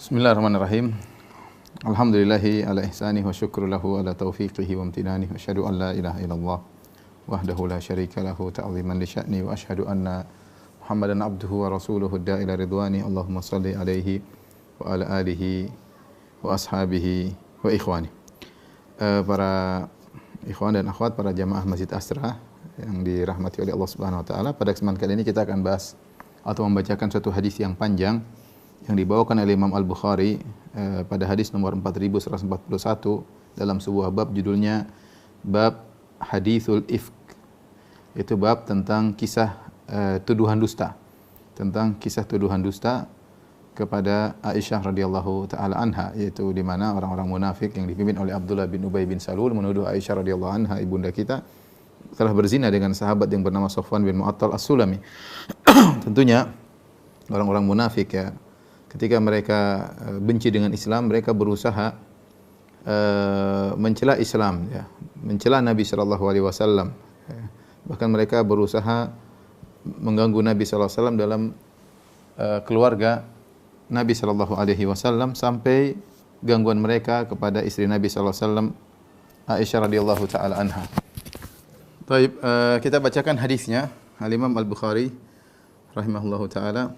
Bismillahirrahmanirrahim. Alhamdulillahi ala ihsanihi wa syukru lahu ala taufiqihi wa amtinanihi wa asyhadu an la ilaha illallah wahdahu la syarika lahu ta'ziman li sya'ni wa asyhadu anna Muhammadan abduhu wa rasuluhu da'ila ridwani. Allahumma salli alaihi wa ala alihi wa ashabihi wa ikhwani. Para ikhwan dan akhwat, para jamaah Masjid Asra yang dirahmati oleh Allah Subhanahu wa taala, pada kesempatan kali ini kita akan bahas atau membacakan suatu hadis yang panjang yang dibawakan oleh Imam Al-Bukhari pada hadis nomor 4141 dalam sebuah bab, judulnya bab hadithul ifk. Itu bab tentang kisah tuduhan dusta, tentang kisah tuduhan dusta kepada Aisyah radhiyallahu taala anha, yaitu di mana orang-orang munafik yang dipimpin oleh Abdullah bin Ubay bin Salul menuduh Aisyah radhiyallahu anha, ibunda kita, telah berzina dengan sahabat yang bernama Safwan bin Mu'attal As-Sulami. Tentunya orang-orang munafik, ya, ketika mereka benci dengan Islam, mereka berusaha mencela Islam, ya, mencela Nabi sallallahu alaihi wasallam. Bahkan mereka berusaha mengganggu Nabi sallallahu alaihi wasallam dalam keluarga Nabi sallallahu alaihi wasallam, sampai gangguan mereka kepada istri Nabi sallallahu alaihi wasallam, Aisyah radhiyallahu taala anha. Baik, kita bacakan hadisnya. Al-Imam Al-Bukhari rahimahullahu taala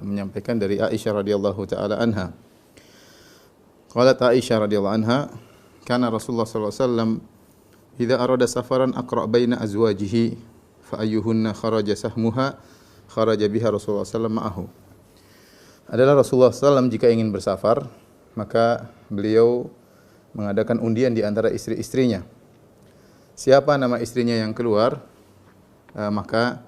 menyampaikan dari Aisyah radhiyallahu taala anha. Qalat Aisyah radhiyallahu anha, kana Rasulullah sallallahu alaihi wasallam idza arada safaran aqra baina azwajihi fa ayyuhunna kharaja sahmuha kharaja biha Rasulullah sallallahu alaihi wasallam ma'ahu. Adalah Rasulullah SAW jika ingin bersafar, maka beliau mengadakan undian di antara istri-istrinya. Siapa nama istrinya yang keluar, maka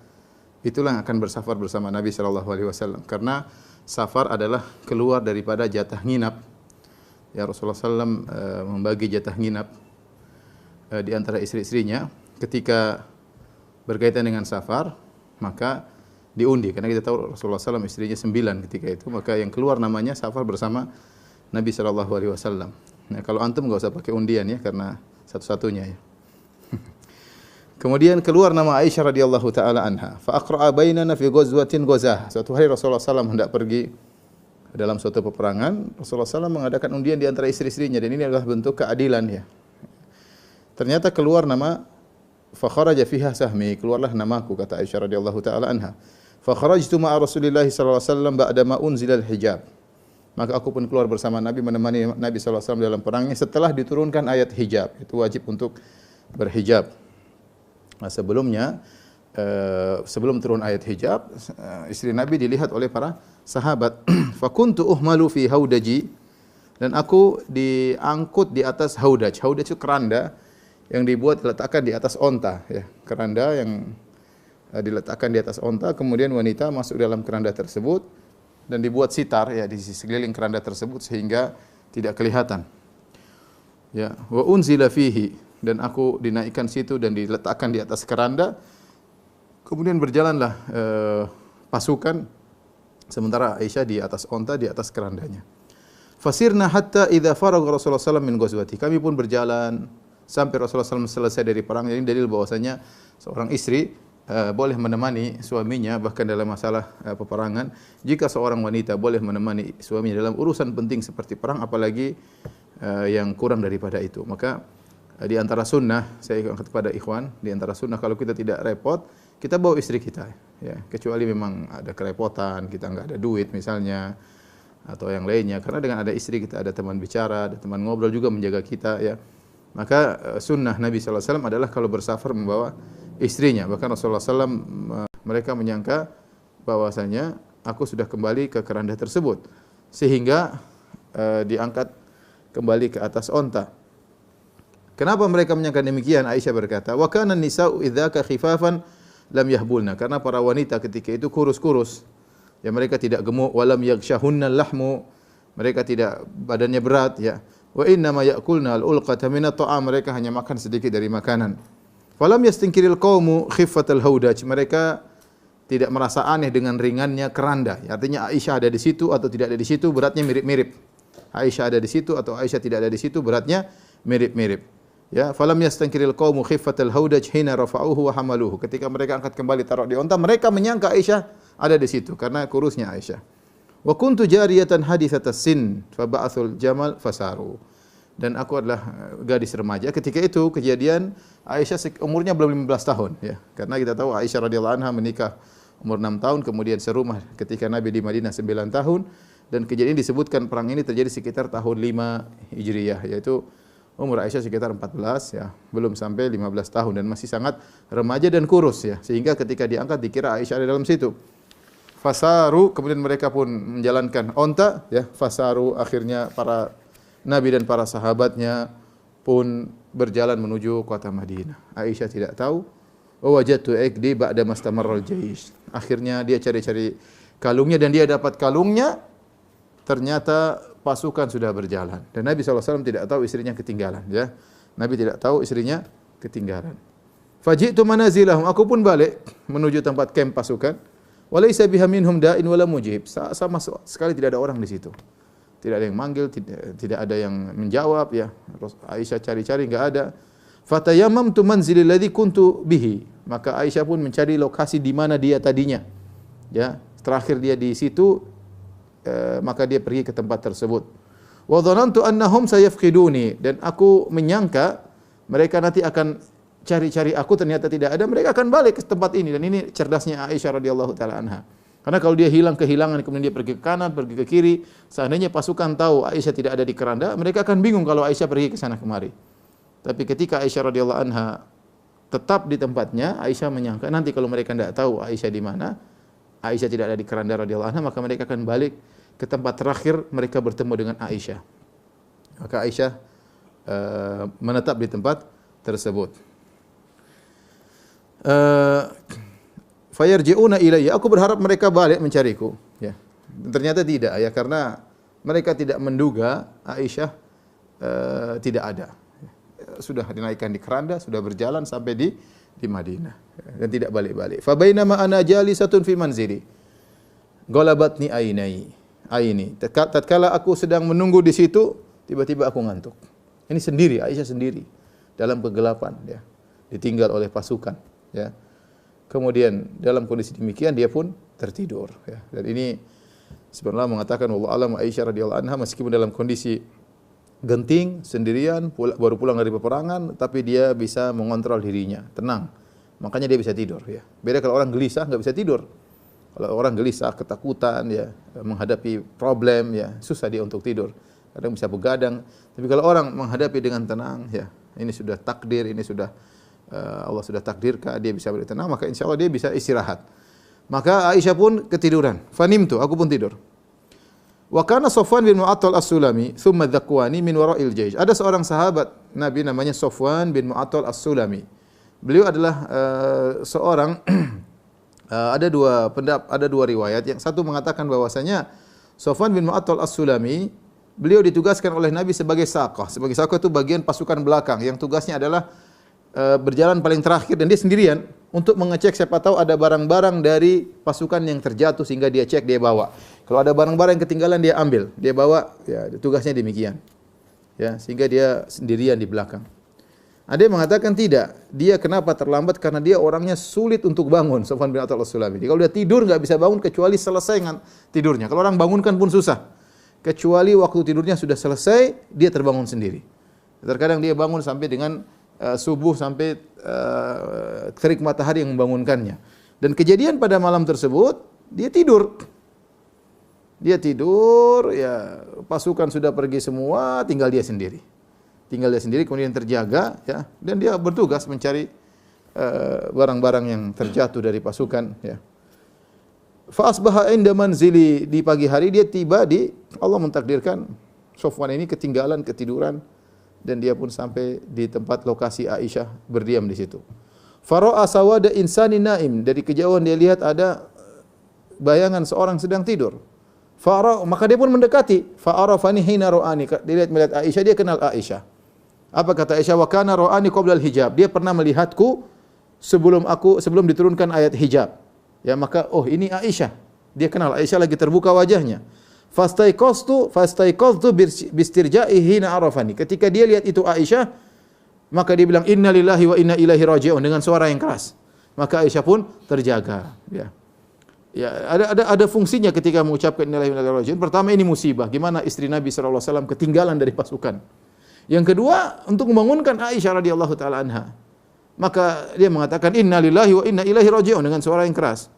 itulah yang akan bersafar bersama Nabi sallallahu alaihi wasallam. Karena safar adalah keluar daripada jatah nginap. Ya, Rasulullah SAW membagi jatah nginap di antara istri-istrinya. Ketika berkaitan dengan safar, maka diundi. Karena kita tahu Rasulullah SAW istrinya 9 ketika itu, maka yang keluar namanya safar bersama Nabi sallallahu alaihi wasallam. Nah, kalau antum enggak usah pakai undian, ya, karena satu-satunya, ya. Kemudian keluar nama Aisyah radhiyallahu taala anha. Fa aqra'a bainana fi ghazwatin ghazah. Suatu hari Rasulullah SAW hendak pergi dalam suatu peperangan. Rasulullah SAW mengadakan undian di antara istri-istrinya, dan ini adalah bentuk keadilan, ya. Ternyata keluar nama, fa kharaja fiha sahmi, keluarlah namaku, kata Aisyah radhiyallahu taala anha. Fa kharajtu ma'a Rasulillah sallallahu alaihi wasallam ba'da ma unzilal hijab. Maka aku pun keluar bersama Nabi, menemani Nabi sallallahu alaihi wasallam dalam perangnya setelah diturunkan ayat hijab. Itu wajib untuk berhijab. Nah, sebelumnya, sebelum turun ayat hijab, istri Nabi dilihat oleh para sahabat. Fakuntu uhmalu fi haudaji, dan aku diangkut di atas haudaj. Haudaj itu keranda yang diletakkan di atas onta, ya. Keranda yang diletakkan di atas onta, kemudian wanita masuk dalam keranda tersebut dan dibuat sitar, ya, di sisi sekeliling keranda tersebut sehingga tidak kelihatan. Ya, wa unzila fihi, dan aku dinaikkan situ dan diletakkan di atas keranda. Kemudian berjalanlah pasukan, sementara Aisyah di atas onta, di atas kerandanya. Fasirna hatta idza faragha Rasulullah SAW min ghazwati. Kami pun berjalan sampai Rasulullah SAW selesai dari perang. Ini dalil bahwasanya seorang istri boleh menemani suaminya bahkan dalam masalah peperangan. Jika seorang wanita boleh menemani suaminya dalam urusan penting seperti perang, apalagi yang kurang daripada itu. Maka di antara sunnah, saya angkat kepada ikhwan, di antara sunnah kalau kita tidak repot, kita bawa istri kita, ya. Kecuali memang ada kerepotan, kita enggak ada duit misalnya, atau yang lainnya. Karena dengan ada istri kita ada teman bicara, ada teman ngobrol juga menjaga kita, ya. Maka sunnah Nabi sallallahu alaihi wasallam adalah kalau bersafar membawa istrinya. Bahkan Rasulullah SAW mereka menyangka bahwasanya aku sudah kembali ke keranda tersebut, sehingga diangkat kembali ke atas onta. Kenapa mereka menyangka demikian? Aisyah berkata, wa kana nisa'u idzaka khifafan lam yahbulna. Karena para wanita ketika itu kurus-kurus, ya, mereka tidak gemuk, walam yaghshahunna lahmu, mereka tidak badannya berat, ya. Wa inna ma ya'kulna al-ulqata min at-ta'am, mereka hanya makan sedikit dari makanan. Falam yastinkiril qaumu khiffatal haudaj, mereka tidak merasa aneh dengan ringannya keranda. Artinya Aisyah ada di situ atau tidak ada di situ, beratnya mirip-mirip. Aisyah ada di situ atau Aisyah tidak ada di situ, beratnya mirip-mirip. Ya, falam yastankiril qaumu khiffatal haudaj hina rafa'uhu wa hamaluhu. Ketika mereka angkat kembali taruh di onta, mereka menyangka Aisyah ada di situ karena kurusnya Aisyah. Wa kuntu jariyatan haditsatas sin fa ba'athul jamal fasaru. Dan aku adalah gadis remaja. Ketika itu kejadian Aisyah umurnya belum 15 tahun ya. Karena kita tahu Aisyah radhiyallahu anha menikah umur 6 tahun, kemudian serumah ketika Nabi di Madinah 9 tahun, dan kejadian disebutkan perang ini terjadi sekitar tahun 5 Hijriah, yaitu umur Aisyah sekitar 14 ya, belum sampai 15 tahun dan masih sangat remaja dan kurus ya, sehingga ketika diangkat dikira Aisyah ada dalam situ. Fasaru, kemudian mereka pun menjalankan onta ya, fasaru, akhirnya para Nabi dan para sahabatnya pun berjalan menuju kota Madinah. Aisyah tidak tahu. Wajadtu ikdi ba'da mastamarral jaysh. Akhirnya dia cari-cari kalungnya dan dia dapat kalungnya. Ternyata pasukan sudah berjalan dan Nabi SAW tidak tahu istrinya ketinggalan ya. Nabi tidak tahu istrinya ketinggalan. Faji'tu manazilahum, aku pun balik menuju tempat kamp pasukan. Walaysa biha minhum da'in wala mujib. Sama sekali tidak ada orang di situ. Tidak ada yang manggil, tidak ada yang menjawab ya. Aisyah cari-cari enggak ada. Fatayammamtu manzilil ladzi kuntu bihi. Maka Aisyah pun mencari lokasi di mana dia tadinya. Ya, terakhir dia di situ, maka dia pergi ke tempat tersebut. Wa dhanantu annahum sayafqiduni, dan aku menyangka mereka nanti akan cari-cari aku, ternyata tidak ada, mereka akan balik ke tempat ini. Dan ini cerdasnya Aisyah radhiyallahu taala anha. Karena kalau dia kehilangan, kemudian dia pergi ke kanan, pergi ke kiri, seandainya pasukan tahu Aisyah tidak ada di keranda, mereka akan bingung kalau Aisyah pergi ke sana kemari. Tapi ketika Aisyah radhiyallahu anha tetap di tempatnya, Aisyah menyangka nanti kalau mereka tidak tahu Aisyah di mana, Aisyah tidak ada di keranda radhiyallahu anha, maka mereka akan balik ke tempat terakhir mereka bertemu dengan Aisyah. Maka Aisyah menetap di tempat tersebut. Fayarji'una ilayya, aku berharap mereka balik mencariku ya. Ternyata tidak ya, karena mereka tidak menduga Aisyah tidak ada. Sudah dinaikkan di keranda, sudah berjalan sampai di Madinah dan tidak balik-balik. Fa bainama ana jalisatun fi manzili ghalabatni aini. Tatkala aku sedang menunggu di situ, tiba-tiba aku ngantuk. Ini sendiri, Aisyah sendiri dalam kegelapan ya. Ditinggal oleh pasukan ya. Kemudian dalam kondisi demikian dia pun tertidur ya. Dan ini sebenarnya mengatakan wallahu alam, Aisyah radhiyallahu anha meskipun dalam kondisi genting sendirian, baru pulang dari peperangan, tapi dia bisa mengontrol dirinya, tenang. Makanya dia bisa tidur ya. Beda kalau orang gelisah enggak bisa tidur. Kalau orang gelisah, ketakutan ya, menghadapi problem ya, susah dia untuk tidur. Kadang bisa begadang. Tapi kalau orang menghadapi dengan tenang ya, ini sudah takdir, ini sudah Allah sudah takdirkan dia bisa bertenang, maka insyaallah dia bisa istirahat. Maka Aisyah pun ketiduran. Fanimtu, aku pun tidur. Wa kana Safwan bin Mu'attal As-Sulami thumma Dzakwani min wara'il jaysh. Ada seorang sahabat Nabi namanya Safwan bin Mu'attal As-Sulami. Beliau adalah seorang ada dua riwayat. Yang satu mengatakan bahwasanya Safwan bin Mu'attal As-Sulami beliau ditugaskan oleh Nabi sebagai saqah. Sebagai saqah itu bagian pasukan belakang yang tugasnya adalah berjalan paling terakhir dan dia sendirian untuk mengecek siapa tahu ada barang-barang dari pasukan yang terjatuh sehingga dia cek, dia bawa. Kalau ada barang-barang yang ketinggalan dia ambil, dia bawa, ya tugasnya demikian. Ya, sehingga dia sendirian di belakang. Ada yang mengatakan tidak, dia kenapa terlambat karena dia orangnya sulit untuk bangun, Safwan bin Mu'attal As-Sulami. Kalau dia tidur enggak bisa bangun kecuali selesai tidurnya. Kalau orang bangunkan pun susah. Kecuali waktu tidurnya sudah selesai, dia terbangun sendiri. Terkadang dia bangun sampai dengan subuh sampai terik matahari yang membangunkannya. Dan kejadian pada malam tersebut dia tidur. Dia tidur, ya pasukan sudah pergi semua, tinggal dia sendiri. Tinggal dia sendiri, kemudian terjaga, ya, dan dia bertugas mencari barang-barang yang terjatuh dari pasukan. Ya. Fa asbaha inda manzili, di pagi hari dia tiba di, Allah mentakdirkan Safwan ini ketinggalan, ketiduran. Dan dia pun sampai di tempat lokasi Aisyah berdiam di situ. Fara'a sawada insani naim, dari kejauhan dia lihat ada bayangan seorang sedang tidur. Maka dia pun mendekati. Fa'arafani hina ra'ani, dia melihat Aisyah, dia kenal Aisyah. Apa kata Aisyah? Wa kana ra'ani qabla al-hijab, dia pernah melihatku sebelum diturunkan ayat hijab. Ya, maka oh ini Aisyah. Dia kenal Aisyah, lagi terbuka wajahnya. Fastaiqaztu bistirja'ihi hina arafani. Ketika dia lihat itu Aisyah, maka dia bilang inna lillahi wa inna ilaihi raji'un dengan suara yang keras. Maka Aisyah pun terjaga, ya. Ya, ada fungsinya ketika mengucapkan inna lillahi wa inna ilaihi raji'un. Pertama, ini musibah, gimana istri Nabi sallallahu alaihi wasallam ketinggalan dari pasukan. Yang kedua, untuk membangunkan Aisyah radhiyallahu taala anha. Maka dia mengatakan inna lillahi wa inna ilaihi raji'un dengan suara yang keras.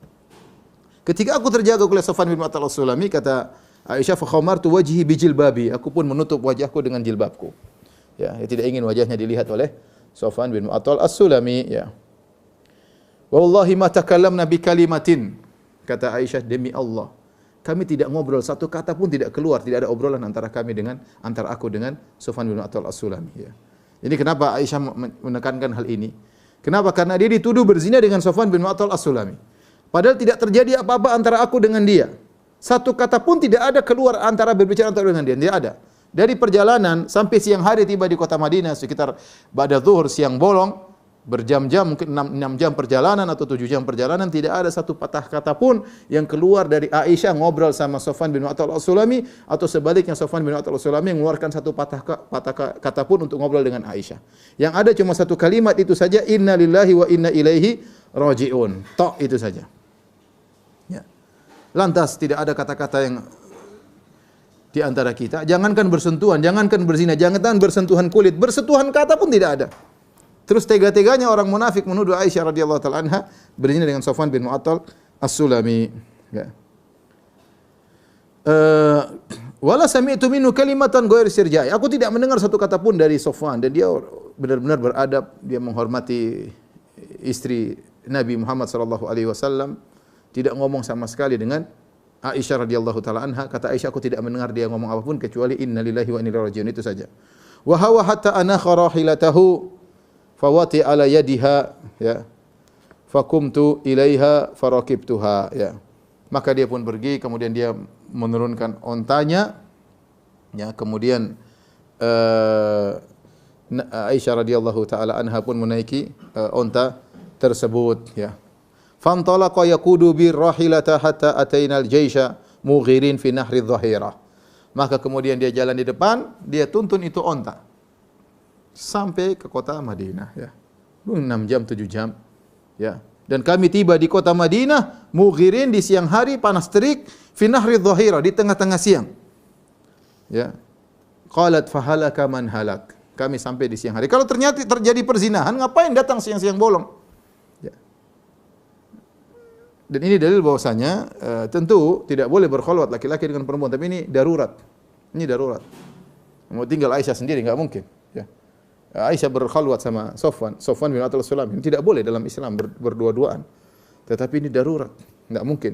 Ketika aku terjaga oleh Safwan bin Mu'attal As-Sulami, kata Aisyah, fa khamartu wajhi bi jilbabi, aku pun menutup wajahku dengan jilbabku. Ya, dia tidak ingin wajahnya dilihat oleh Safwan bin Mu'attal As-Sulami, ya. Wallahi ma takallamna bi kalimatin, kata Aisyah, demi Allah, kami tidak ngobrol, satu kata pun tidak keluar, tidak ada obrolan antara aku dengan Safwan bin Mu'attal As-Sulami, ya. Ini kenapa Aisyah menekankan hal ini? Kenapa? Karena dia dituduh berzina dengan Safwan bin Mu'attal As-Sulami. Padahal tidak terjadi apa-apa antara aku dengan dia. Satu kata pun tidak ada keluar antara berbicara antara dengan dia, tidak ada. Dari perjalanan sampai siang hari tiba di kota Madinah, sekitar ba'da zuhur, siang bolong, berjam-jam, mungkin 6 jam perjalanan atau 7 jam perjalanan, tidak ada satu patah kata pun yang keluar dari Aisyah ngobrol sama Safwan bin Mu'attal As-Sulami, atau sebaliknya Safwan bin Mu'attal As-Sulami mengeluarkan satu patah kata pun untuk ngobrol dengan Aisyah. Yang ada cuma satu kalimat itu saja, inna lillahi wa inna ilaihi raji'un. Tok, itu saja. Ya. Lantas tidak ada kata-kata yang di antara kita. Jangankan bersentuhan, jangankan berzina, jangankan bersentuhan kulit, bersentuhan kata pun tidak ada. Terus tega-teganya orang munafik menuduh Aisyah radhiyallahu taala anha berzina dengan Safwan bin Mu'attal As-Sulami. Ya. Wala sami'tu minhu kalimatan ghairu sirja'i. Aku tidak mendengar satu kata pun dari Safwan, dan dia benar-benar beradab, dia menghormati istri Nabi Muhammad sallallahu alaihi wasallam, tidak ngomong sama sekali dengan Aisyah radhiyallahu taala anha. Kata Aisyah, aku tidak mendengar dia ngomong apapun kecuali inna lillahi wa inna ilaihi raji'un, itu saja. Wa hawa hatta anakha rahilatahu fawati ala yadiha, ya. Fakumtu ilaiha farakibtuha, ya. Maka dia pun pergi, kemudian dia menurunkan ontanya, ya. Kemudian Aisyah radhiyallahu taala anha pun menaiki onta tersebut, ya. Fantalaqa yaqudu bir rahilata hatta atainal jaisha mughirin fi nahri dhahirah. Maka kemudian dia jalan di depan, dia tuntun itu onta sampai ke kota Madinah, ya. 6 jam 7 jam, ya. Dan kami tiba di kota Madinah mughirin, di siang hari, panas terik, fi nahri dhahirah, di tengah-tengah siang. Ya. Qalat fahalaka man halak. Kami sampai di siang hari. Kalau ternyata terjadi perzinahan, ngapain datang siang-siang bolong? Ya. Dan ini dalil bahwasanya tentu tidak boleh berkholwat laki-laki dengan perempuan, tapi ini darurat. Ini darurat. Mau tinggal Aisyah sendiri enggak mungkin, ya. Aisyah berkhalwat sama Safwan bin Mu'attal As-Sulami. Tidak boleh dalam Islam berdua-duaan. Tetapi ini darurat. Tidak mungkin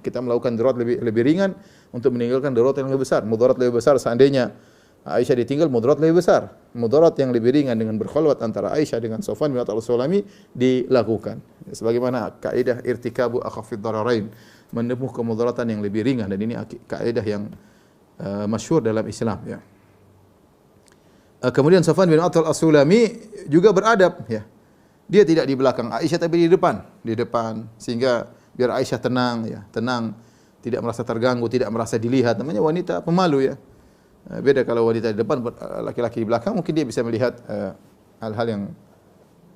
kita melakukan darurat lebih ringan untuk meninggalkan darurat yang lebih besar. Mudarat lebih besar seandainya Aisyah ditinggal, mudarat lebih besar. Mudarat yang lebih ringan dengan berkhalwat antara Aisyah dengan Safwan bin Mu'attal As-Sulami dilakukan. Sebagaimana kaidah irtikabu akhafid dararain, menempuh kemudaratan yang lebih ringan, dan ini kaidah yang masyhur dalam Islam, ya. Kemudian Safwan bin Mu'attal As-Sulami juga beradab, ya. Dia tidak di belakang Aisyah tapi di depan, sehingga biar Aisyah tenang, ya, tidak merasa terganggu, tidak merasa dilihat. Namanya wanita pemalu, ya. Beda kalau wanita di depan, laki-laki di belakang, mungkin dia bisa melihat hal-hal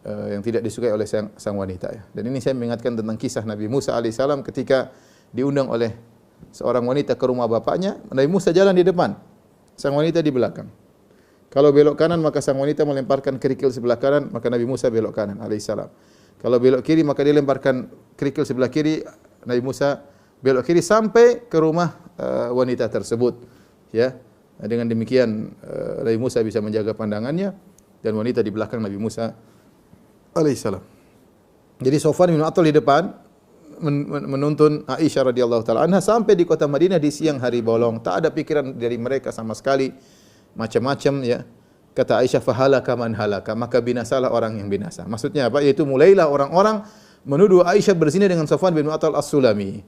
yang tidak disukai oleh sang wanita, ya. Dan ini saya mengingatkan tentang kisah Nabi Musa alaihissalam ketika diundang oleh seorang wanita ke rumah bapaknya. Nabi Musa jalan di depan, sang wanita di belakang. Kalau belok kanan, maka sang wanita melemparkan kerikil sebelah kanan, maka Nabi Musa belok kanan alaihissalam. Kalau belok kiri, maka dia lemparkan kerikil sebelah kiri, Nabi Musa belok kiri sampai ke rumah wanita tersebut, ya. Dengan demikian Nabi Musa bisa menjaga pandangannya, dan wanita di belakang Nabi Musa alaihissalam. Jadi Safwan bin Mu'attal di depan menuntun Aisyah radhiyallahu taala anha sampai di kota Madinah di siang hari bolong. Tak ada pikiran dari mereka sama sekali macam-macam, ya. Kata Aisyah, fahalaka man halaka, maka binasalah orang yang binasa. Maksudnya apa? Yaitu mulailah orang-orang menuduh Aisyah berzina dengan Safwan bin Mu'attal As-Sulami.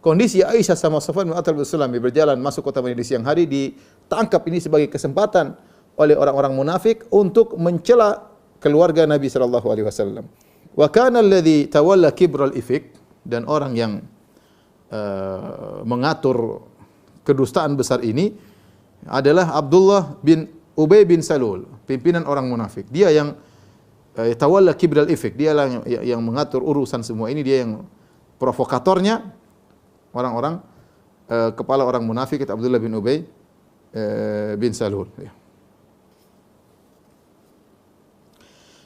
Kondisi Aisyah sama Safwan bin Mu'attal As-Sulami berjalan masuk kota Madinah di siang hari, ditangkap ini sebagai kesempatan oleh orang-orang munafik untuk mencela keluarga Nabi sallallahu alaihi wasallam. Wa kana alladhi tawalla kibral ifk, dan orang yang mengatur kedustaan besar ini adalah Abdullah bin Ubay bin Salul, pimpinan orang munafik. Dia yang tawalla kibral ifk, dia yang mengatur urusan semua ini, dia yang provokatornya. orang-orang kepala orang munafik itu Abdullah bin Ubay bin Salul. Ya.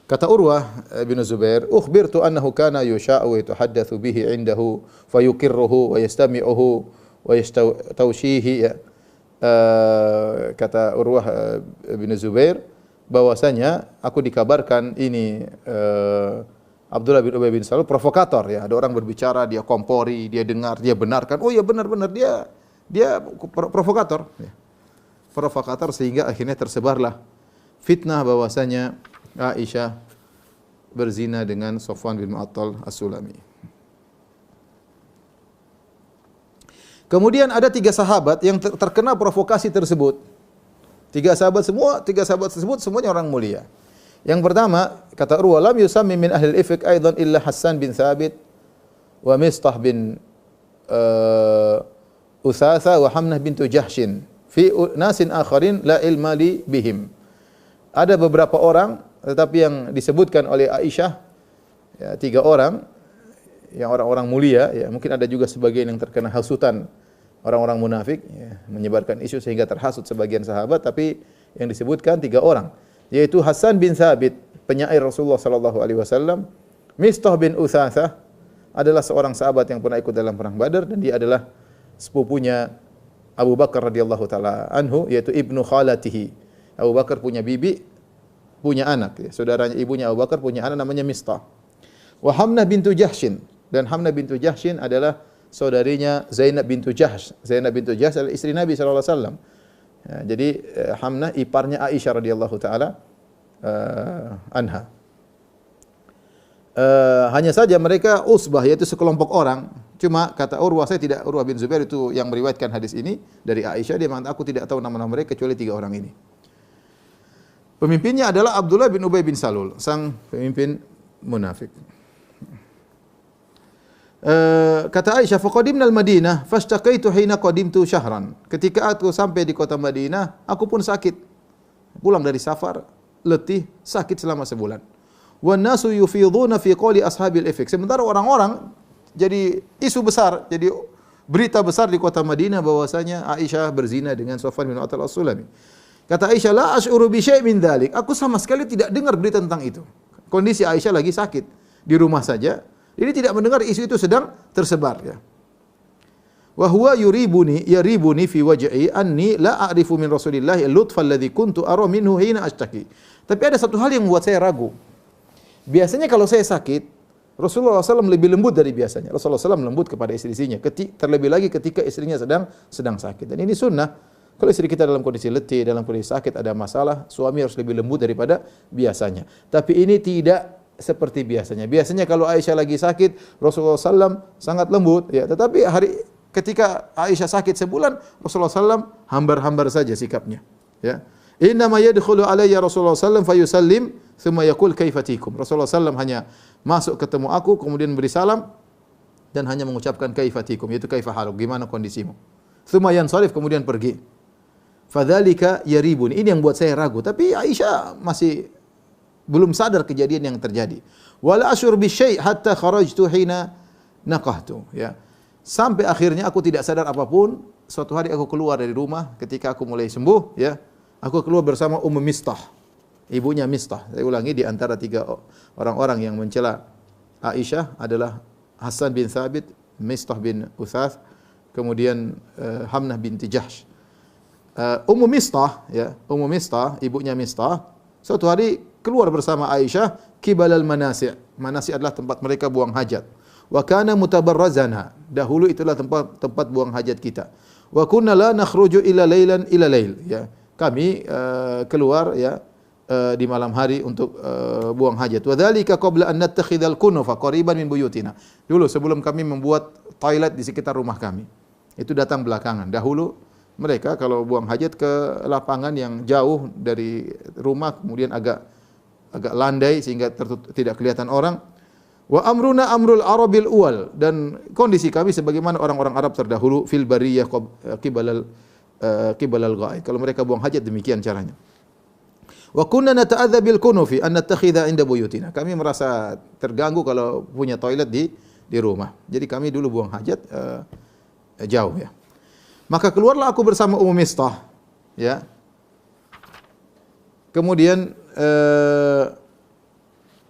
Kata Urwah bin Zubair, "Ukhbirtu annahu kana yusha'u wa yatahaddatsu bihi 'indahu fayuqirruhu wa yastami'uhu wa yastawshihi." Ya. Kata Urwah bin Zubair bahwasanya aku dikabarkan ini Abdullah bin Ubay bin Salul provokator ya. Ada orang berbicara, dia kompori, dia dengar, dia benarkan. Oh ya benar-benar dia provokator. Ya. Provokator sehingga akhirnya tersebarlah fitnah bahwasanya Aisyah berzina dengan Safwan bin Mu'attal As-Sulami. Kemudian ada 3 sahabat yang terkena provokasi tersebut. 3 sahabat tersebut semuanya orang mulia. Yang pertama, kata Urwa, lam yusammi min ahli al-ifk aidan illa Hassan bin Thabit wa Mistah bin Utsatsa wa Hamnah bintu Jahshin fi nasin akharin la ilma li bihim. Ada beberapa orang tetapi yang disebutkan oleh Aisyah ya, 3 orang yang orang-orang mulia ya, mungkin ada juga sebagian yang terkena hasutan orang-orang munafik ya, menyebarkan isu sehingga terhasut sebagian sahabat, tapi yang disebutkan 3 orang yaitu Hassan bin Thabit penyair Rasulullah sallallahu alaihi wasallam, Mistah bin Utsatsa adalah seorang sahabat yang pernah ikut dalam perang Badar dan dia adalah sepupunya Abu Bakar radhiyallahu taala anhu yaitu ibnu khalatihi. Abu Bakar punya bibi, punya anak ya. Saudaranya ibunya Abu Bakar punya anak namanya Mistah. Wa Hamnah bintu Jahshin, dan Hamnah bintu Jahshin adalah saudarinya Zainab bintu Jahsh. Zainab bintu Jahsh adalah istri Nabi sallallahu alaihi wasallam. Ya, jadi Hamnah iparnya Aisyah radhiyallahu taala anha. Hanya saja mereka usbah yaitu sekelompok orang. Cuma kata Urwah, Urwah bin Zubair itu yang meriwayatkan hadis ini dari Aisyah, dia mengatakan aku tidak tahu nama-nama mereka kecuali 3 orang ini. Pemimpinnya adalah Abdullah bin Ubay bin Salul, sang pemimpin munafik. Kata Aisyah, faqadimna al-Madinah fashtaqaitu hina qadimtu syahran. Ketika aku sampai di kota Madinah, aku pun sakit. Pulang dari safar, letih, sakit selama sebulan. Wan nasu yufiduna fi qawli ashabil ifk. Sementara orang-orang jadi isu besar, jadi berita besar di kota Madinah bahwasanya Aisyah berzina dengan Safwan bin Mu'attal As-Sulami. Kata Aisyah, la asy'uru bi syai' min dzalik. Aku sama sekali tidak dengar berita tentang itu. Kondisi Aisyah lagi sakit di rumah saja. Ini tidak mendengar isu itu sedang tersebar ya. Wa huwa yaribuni fi waj'i anni la a'rifu min Rasulillah al-lutfa alladhi kuntu ara minhu hina ashtaki. Tapi ada satu hal yang membuat saya ragu. Biasanya kalau saya sakit, Rasulullah SAW lebih lembut dari biasanya. Rasulullah SAW lembut kepada istri-istrinya. Terlebih lagi ketika istrinya sedang sakit. Dan ini sunnah. Kalau istri kita dalam kondisi letih, dalam kondisi sakit, ada masalah, suami harus lebih lembut daripada biasanya. Tapi ini tidak seperti biasanya. Biasanya kalau Aisyah lagi sakit, Rasulullah SAW sangat lembut. Ya, tetapi ketika Aisyah sakit sebulan, Rasulullah SAW hambar-hambar saja sikapnya. Ya. Innama yadkhulu alayya Rasulullah SAW fayusallim thumma yaqul kaifa tikum. Rasulullah SAW hanya masuk ketemu aku kemudian beri salam dan hanya mengucapkan kaifa tikum, yaitu kaifa haluk, gimana kondisimu. Thumma yansarif, kemudian pergi. Fadzalika yaribun. Ini yang buat saya ragu, tapi Aisyah masih belum sadar kejadian yang terjadi. Wala asyur bi syai' hatta kharajtu hina naqahtu, ya. Sampai akhirnya aku tidak sadar apapun. Suatu hari aku keluar dari rumah ketika aku mulai sembuh, ya. Aku keluar bersama Mistah, ibunya Mistah. Saya ulangi, di antara 3 orang-orang yang mencela Aisyah adalah Hassan bin Thabit, Mistah bin Utsats, kemudian Hamnah binti Jahsh. Mistah, ya, Mistah, ibunya Mistah, suatu hari keluar bersama Aisyah kibalal manasi'. Manasi' adalah tempat mereka buang hajat. Wa kana mutabarrazana. Dahulu itulah tempat buang hajat kita. Wa kunna la nakhruju illa lailan ila lail, ya. Kami keluar ya di malam hari untuk buang hajat. Wa dzalika qabla an nattakhidhal kunufa qariban min buyutina. Dulu sebelum kami membuat toilet di sekitar rumah kami. Itu datang belakangan. Dahulu mereka kalau buang hajat ke lapangan yang jauh dari rumah, kemudian agak landai sehingga tidak kelihatan orang. Wa amruna amrul arabil uwal, dan kondisi kami sebagaimana orang-orang Arab terdahulu fil bariyah qibalal ghaid. Kalau mereka buang hajat demikian caranya. Wa kunna nata'adza bil kunufi an nattakhidha 'inda buyutina. Kami merasa terganggu kalau punya toilet di rumah. Jadi kami dulu buang hajat jauh ya. Maka keluarlah aku bersama Ummu Mistah, ya. Kemudian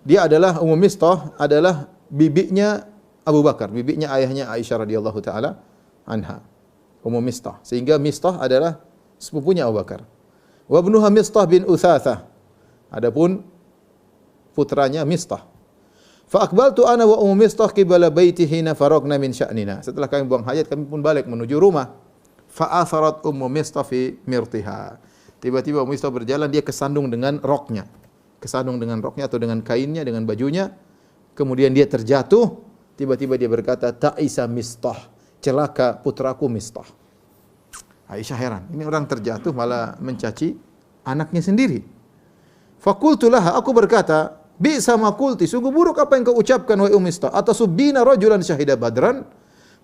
dia adalah Ummu Mistah adalah bibinya Abu Bakar, bibinya ayahnya Aisyah radhiyallahu taala anha. Ummu Mistah. Sehingga Mistah adalah sepupunya Abu Bakar. Wa ibnuha Mistah bin Utsatsah. Adapun putranya Mistah. Fa aqbaltu ana wa Ummu Mistah qibala baitihi faragna min sya'nina. Setelah kami buang hajat, kami pun balik menuju rumah. Fa atharat Ummu Mistah fi mirtiha. Tiba-tiba Ummu Mistah berjalan, dia kesandung dengan roknya. Kesandung dengan roknya atau dengan kainnya, dengan bajunya. Kemudian dia terjatuh. Tiba-tiba dia berkata, ta'isa Mistah. Celaka putraku Mistah. Aisyah heran. Ini orang terjatuh malah mencaci anaknya sendiri. Faqultu laha, aku berkata, bi'sa ma qulti, sungguh buruk apa yang kau ucapkan wahai Ummu Mistah. Atasubina rajulan syahida badran.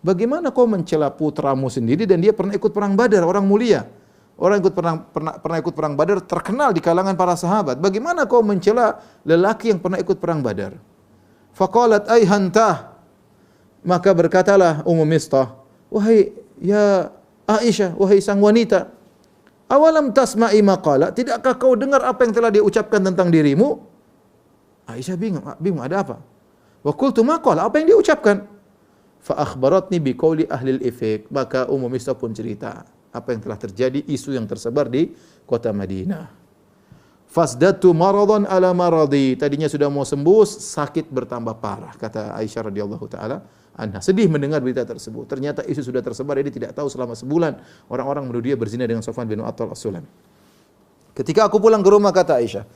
Bagaimana kau mencela putramu sendiri dan dia pernah ikut perang Badar, orang mulia. Orang ikut pernah ikut perang Badar, terkenal di kalangan para sahabat. Bagaimana kau mencela lelaki yang pernah ikut perang Badar? Faqalat ay hantah. Maka berkatalah Ummu Mistah, wahai ya Aisyah, wahai sang wanita, awalam tasma'i maqala, tidakkah kau dengar apa yang telah dia ucapkan tentang dirimu? Aisyah bingung ada apa? Wa qultu maqala, apa yang dia ucapkan? Fa akhbaratni bi qauli ahli al-ifk, maka Ummu Mistah pun cerita apa yang telah terjadi, isu yang tersebar di kota Madinah. Fasdatu maradan ala maradi, tadinya sudah mau sembuh, sakit bertambah parah, kata Aisyah radhiyallahu taala anha. Sedih mendengar berita tersebut. Ternyata isu sudah tersebar, dia tidak tahu selama sebulan orang-orang menuduh dia berzina dengan Safwan bin Attal As-Sulami. Ketika aku pulang ke rumah, kata Aisyah,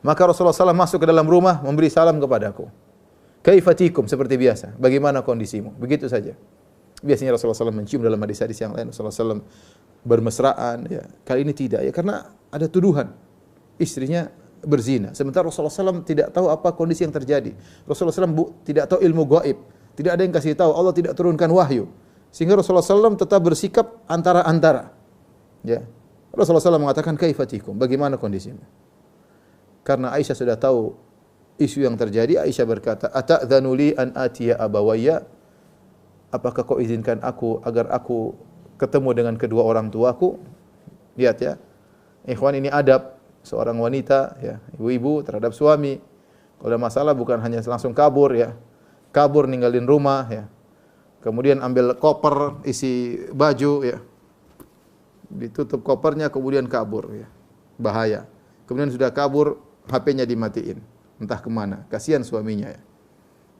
maka Rasulullah SAW masuk ke dalam rumah, memberi salam kepadaku. Kaifatikum, seperti biasa. Bagaimana kondisimu? Begitu saja. Biasanya Rasulullah SAW mencium, dalam hadis-hadis yang lain Rasulullah SAW bermesraan. Ya. Kali ini tidak, ya, karena ada tuduhan istrinya berzina. Sementara Rasulullah SAW tidak tahu apa kondisi yang terjadi. Rasulullah SAW tidak tahu ilmu gaib. Tidak ada yang kasih tahu. Allah tidak turunkan wahyu. Sehingga Rasulullah SAW tetap bersikap antara-antara. Ya. Rasulullah SAW mengatakan, kaifatikum, bagaimana kondisimu? Karena Aisyah sudah tahu isu yang terjadi, Aisyah berkata, ata'dhanu li an atiya abawayya? Apakah kau izinkan aku agar aku ketemu dengan kedua orang tuaku? Lihat ya. Ikhwan, ini adab seorang wanita, ya, ibu-ibu terhadap suami. Kalau ada masalah bukan hanya langsung kabur, ya. Kabur ninggalin rumah, ya. Kemudian ambil koper isi baju, ya. Ditutup kopernya kemudian kabur, ya. Bahaya. Kemudian sudah kabur, HP-nya dimatiin. Entah kemana. Kasihan suaminya, ya.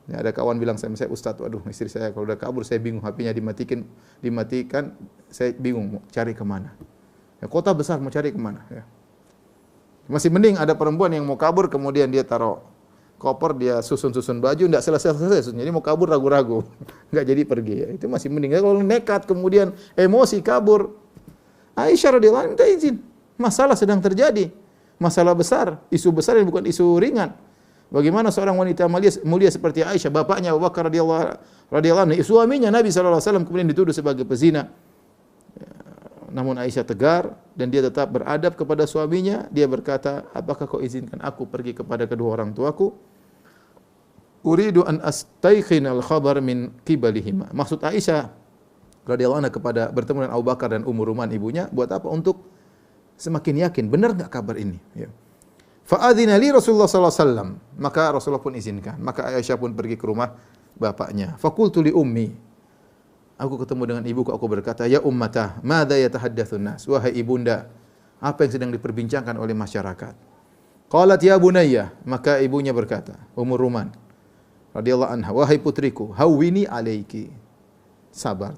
Ya, ada kawan bilang sama saya, Ustaz, waduh istri saya kalau udah kabur saya bingung, HP-nya dimatikan, saya bingung mau cari kemana. Ya, kota besar mau cari kemana, ya. Masih mending ada perempuan yang mau kabur kemudian dia taruh koper, dia susun-susun baju, enggak selesai-selesai, jadi mau kabur ragu-ragu, enggak jadi pergi, ya. Itu masih mending. Kalau nekat kemudian emosi kabur. Aisyah radhiyallahu anha minta izin. Masalah sedang terjadi, masalah besar, isu besar yang bukan isu ringan. Bagaimana seorang wanita mulia seperti Aisyah, bapaknya Abu Bakar radhiyallahu anhu, suaminya Nabi sallallahu alaihi wasallam kemudian dituduh sebagai pezina. Namun Aisyah tegar dan dia tetap beradab kepada suaminya. Dia berkata, apakah kau izinkan aku pergi kepada kedua orang tuaku? Uridu an astayqin al-khabar min qibalihima. Maksud Aisyah radhiyallahu anha kepada bertemu dengan Abu Bakar dan Ummu Ruman ibunya, buat apa? Untuk semakin yakin, benar enggak kabar ini? Ya. Fa'adzina li Rasulullah sallallahu alaihi wasallam. Maka Rasulullah pun izinkan. Maka Aisyah pun pergi ke rumah bapaknya. Faqultu li ummi. Aku ketemu dengan ibuku, aku berkata, ya ummatah, madza yatahaddatsun nas? Wahai ibunda, apa yang sedang diperbincangkan oleh masyarakat? Qalat ya bunayya, maka ibunya berkata, Ummu Ruman radhiyallahu anha, wahai putriku, hawwini alaiki. Sabar,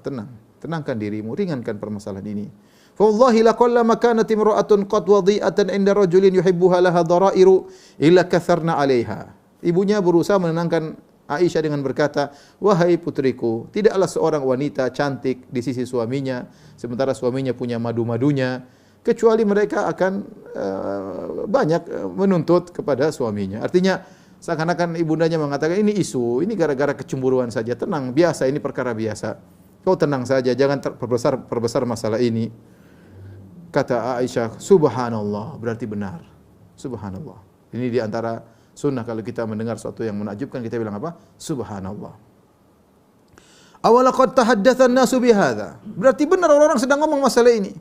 tenangkan dirimu, ringankan permasalahan ini. Fa wallahi laqallama kanat imra'atun qad wadi'atan 'inda rajulin yuhibbuha laha dhara'iru illa katharna 'alaiha. Ibunya berusaha menenangkan Aisyah dengan berkata, wahai putriku, tidaklah seorang wanita cantik di sisi suaminya, sementara suaminya punya madu-madunya, kecuali mereka akan banyak menuntut kepada suaminya. Artinya, seakan-akan ibundanya mengatakan, ini isu, ini gara-gara kecemburuan saja, tenang, biasa, ini perkara biasa. Kau tenang saja, jangan perbesar masalah ini. Kata Aisyah, subhanallah, berarti benar. Subhanallah. Ini di antara sunnah kalau kita mendengar sesuatu yang menakjubkan, kita bilang apa? Subhanallah. Awalaqad tahaddatsan nasu bihadza. Berarti benar orang-orang sedang ngomong masalah ini.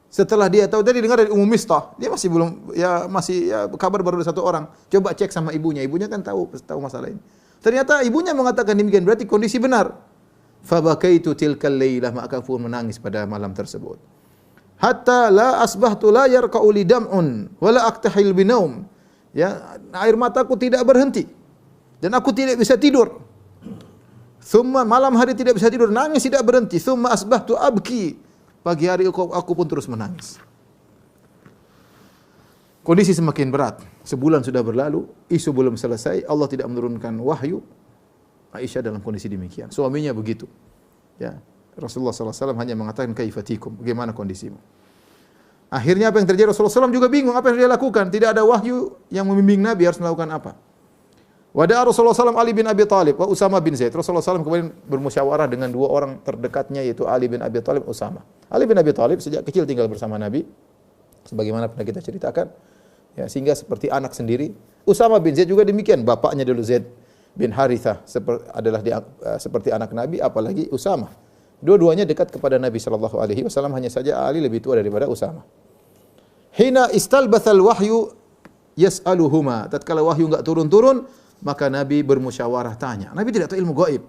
Setelah dia tahu, tadi dengar dari Ummu Mistah, dia masih belum, kabar baru dari satu orang. Coba cek sama ibunya. Ibunya kan tahu masalah ini. Ternyata ibunya mengatakan demikian, berarti kondisi benar. Fabakaitu tilkal lailah, maka aku menangis pada malam tersebut. Hatta la asbahtu la yarqa'u li dam'un wa la aktahil binaum. Ya, air mataku tidak berhenti dan aku tidak bisa tidur. Thumma malam hari tidak bisa tidur, nangis tidak berhenti. Thumma asbahtu abki. Pagi hari aku pun terus menangis. Kondisi semakin berat. Sebulan sudah berlalu, isu belum selesai, Allah tidak menurunkan wahyu. Aisyah dalam kondisi demikian. Suaminya begitu. Ya, Rasulullah SAW hanya mengatakan kaifatikum, bagaimana kondisimu. Akhirnya apa yang terjadi? Rasulullah SAW juga bingung apa yang dia lakukan. Tidak ada wahyu yang membimbing Nabi harus melakukan apa. Wada'a Rasulullah SAW Ali bin Abi Thalib wa Usama bin Zaid. Rasulullah SAW kemudian bermusyawarah dengan dua orang terdekatnya, yaitu Ali bin Abi Thalib, Usama. Ali bin Abi Thalib sejak kecil tinggal bersama Nabi, sebagaimana pernah kita ceritakan, ya, sehingga seperti anak sendiri. Usama bin Zaid juga demikian, bapaknya dulu Zaid bin Harithah adalah seperti anak Nabi, apalagi Usama. Dua-duanya dekat kepada Nabi SAW, hanya saja Ali lebih tua daripada Usama. Hina istalbathal wahyu yas'aluhuma. Tatkala wahyu enggak turun-turun, maka Nabi bermusyawarah tanya. Nabi tidak tahu ilmu gaib.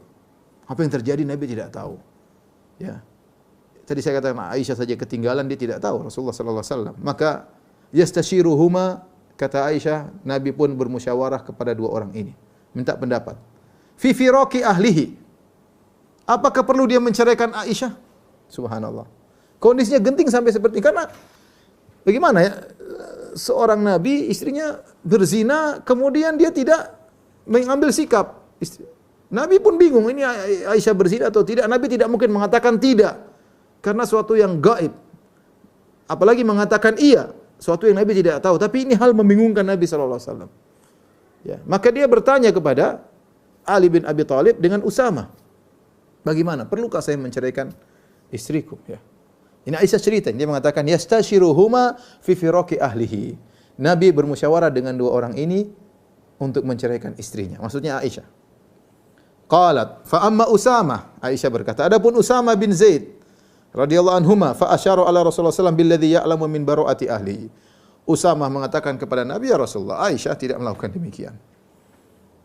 Apa yang terjadi Nabi tidak tahu. Ya. Tadi saya katakan Aisyah saja ketinggalan, dia tidak tahu Rasulullah sallallahu alaihi wasallam. Maka yastashiruhuma, kata Aisyah, Nabi pun bermusyawarah kepada dua orang ini, minta pendapat. Fi firaqi ahlihi. Apakah perlu dia menceraikan Aisyah? Subhanallah. Kondisinya genting sampai seperti ini. Karena bagaimana ya? Seorang Nabi, istrinya berzina, kemudian dia tidak mengambil sikap. Nabi pun bingung, ini Aisyah berzina atau tidak. Nabi tidak mungkin mengatakan tidak, karena suatu yang gaib. Apalagi mengatakan iya, suatu yang Nabi tidak tahu. Tapi ini hal membingungkan Nabi SAW. Ya, maka dia bertanya kepada Ali bin Abi Thalib dengan Usama. Bagaimana? Perlukah saya menceraikan istriku? Ya. Ini Aisyah cerita, dia mengatakan yastashiruhuma fi firaqi ahlihi. Nabi bermusyawarah dengan dua orang ini untuk menceraikan istrinya. Maksudnya Aisyah. Qalat fa amma Usama, Aisyah berkata, adapun Usama bin Zaid radhiyallahu anhuma fa asyara ala Rasulullah sallallahu alaihi wasallam billadhi ya'lamu min bara'ati ahlihi. Usama mengatakan kepada Nabi, ya Rasulullah, Aisyah tidak melakukan demikian.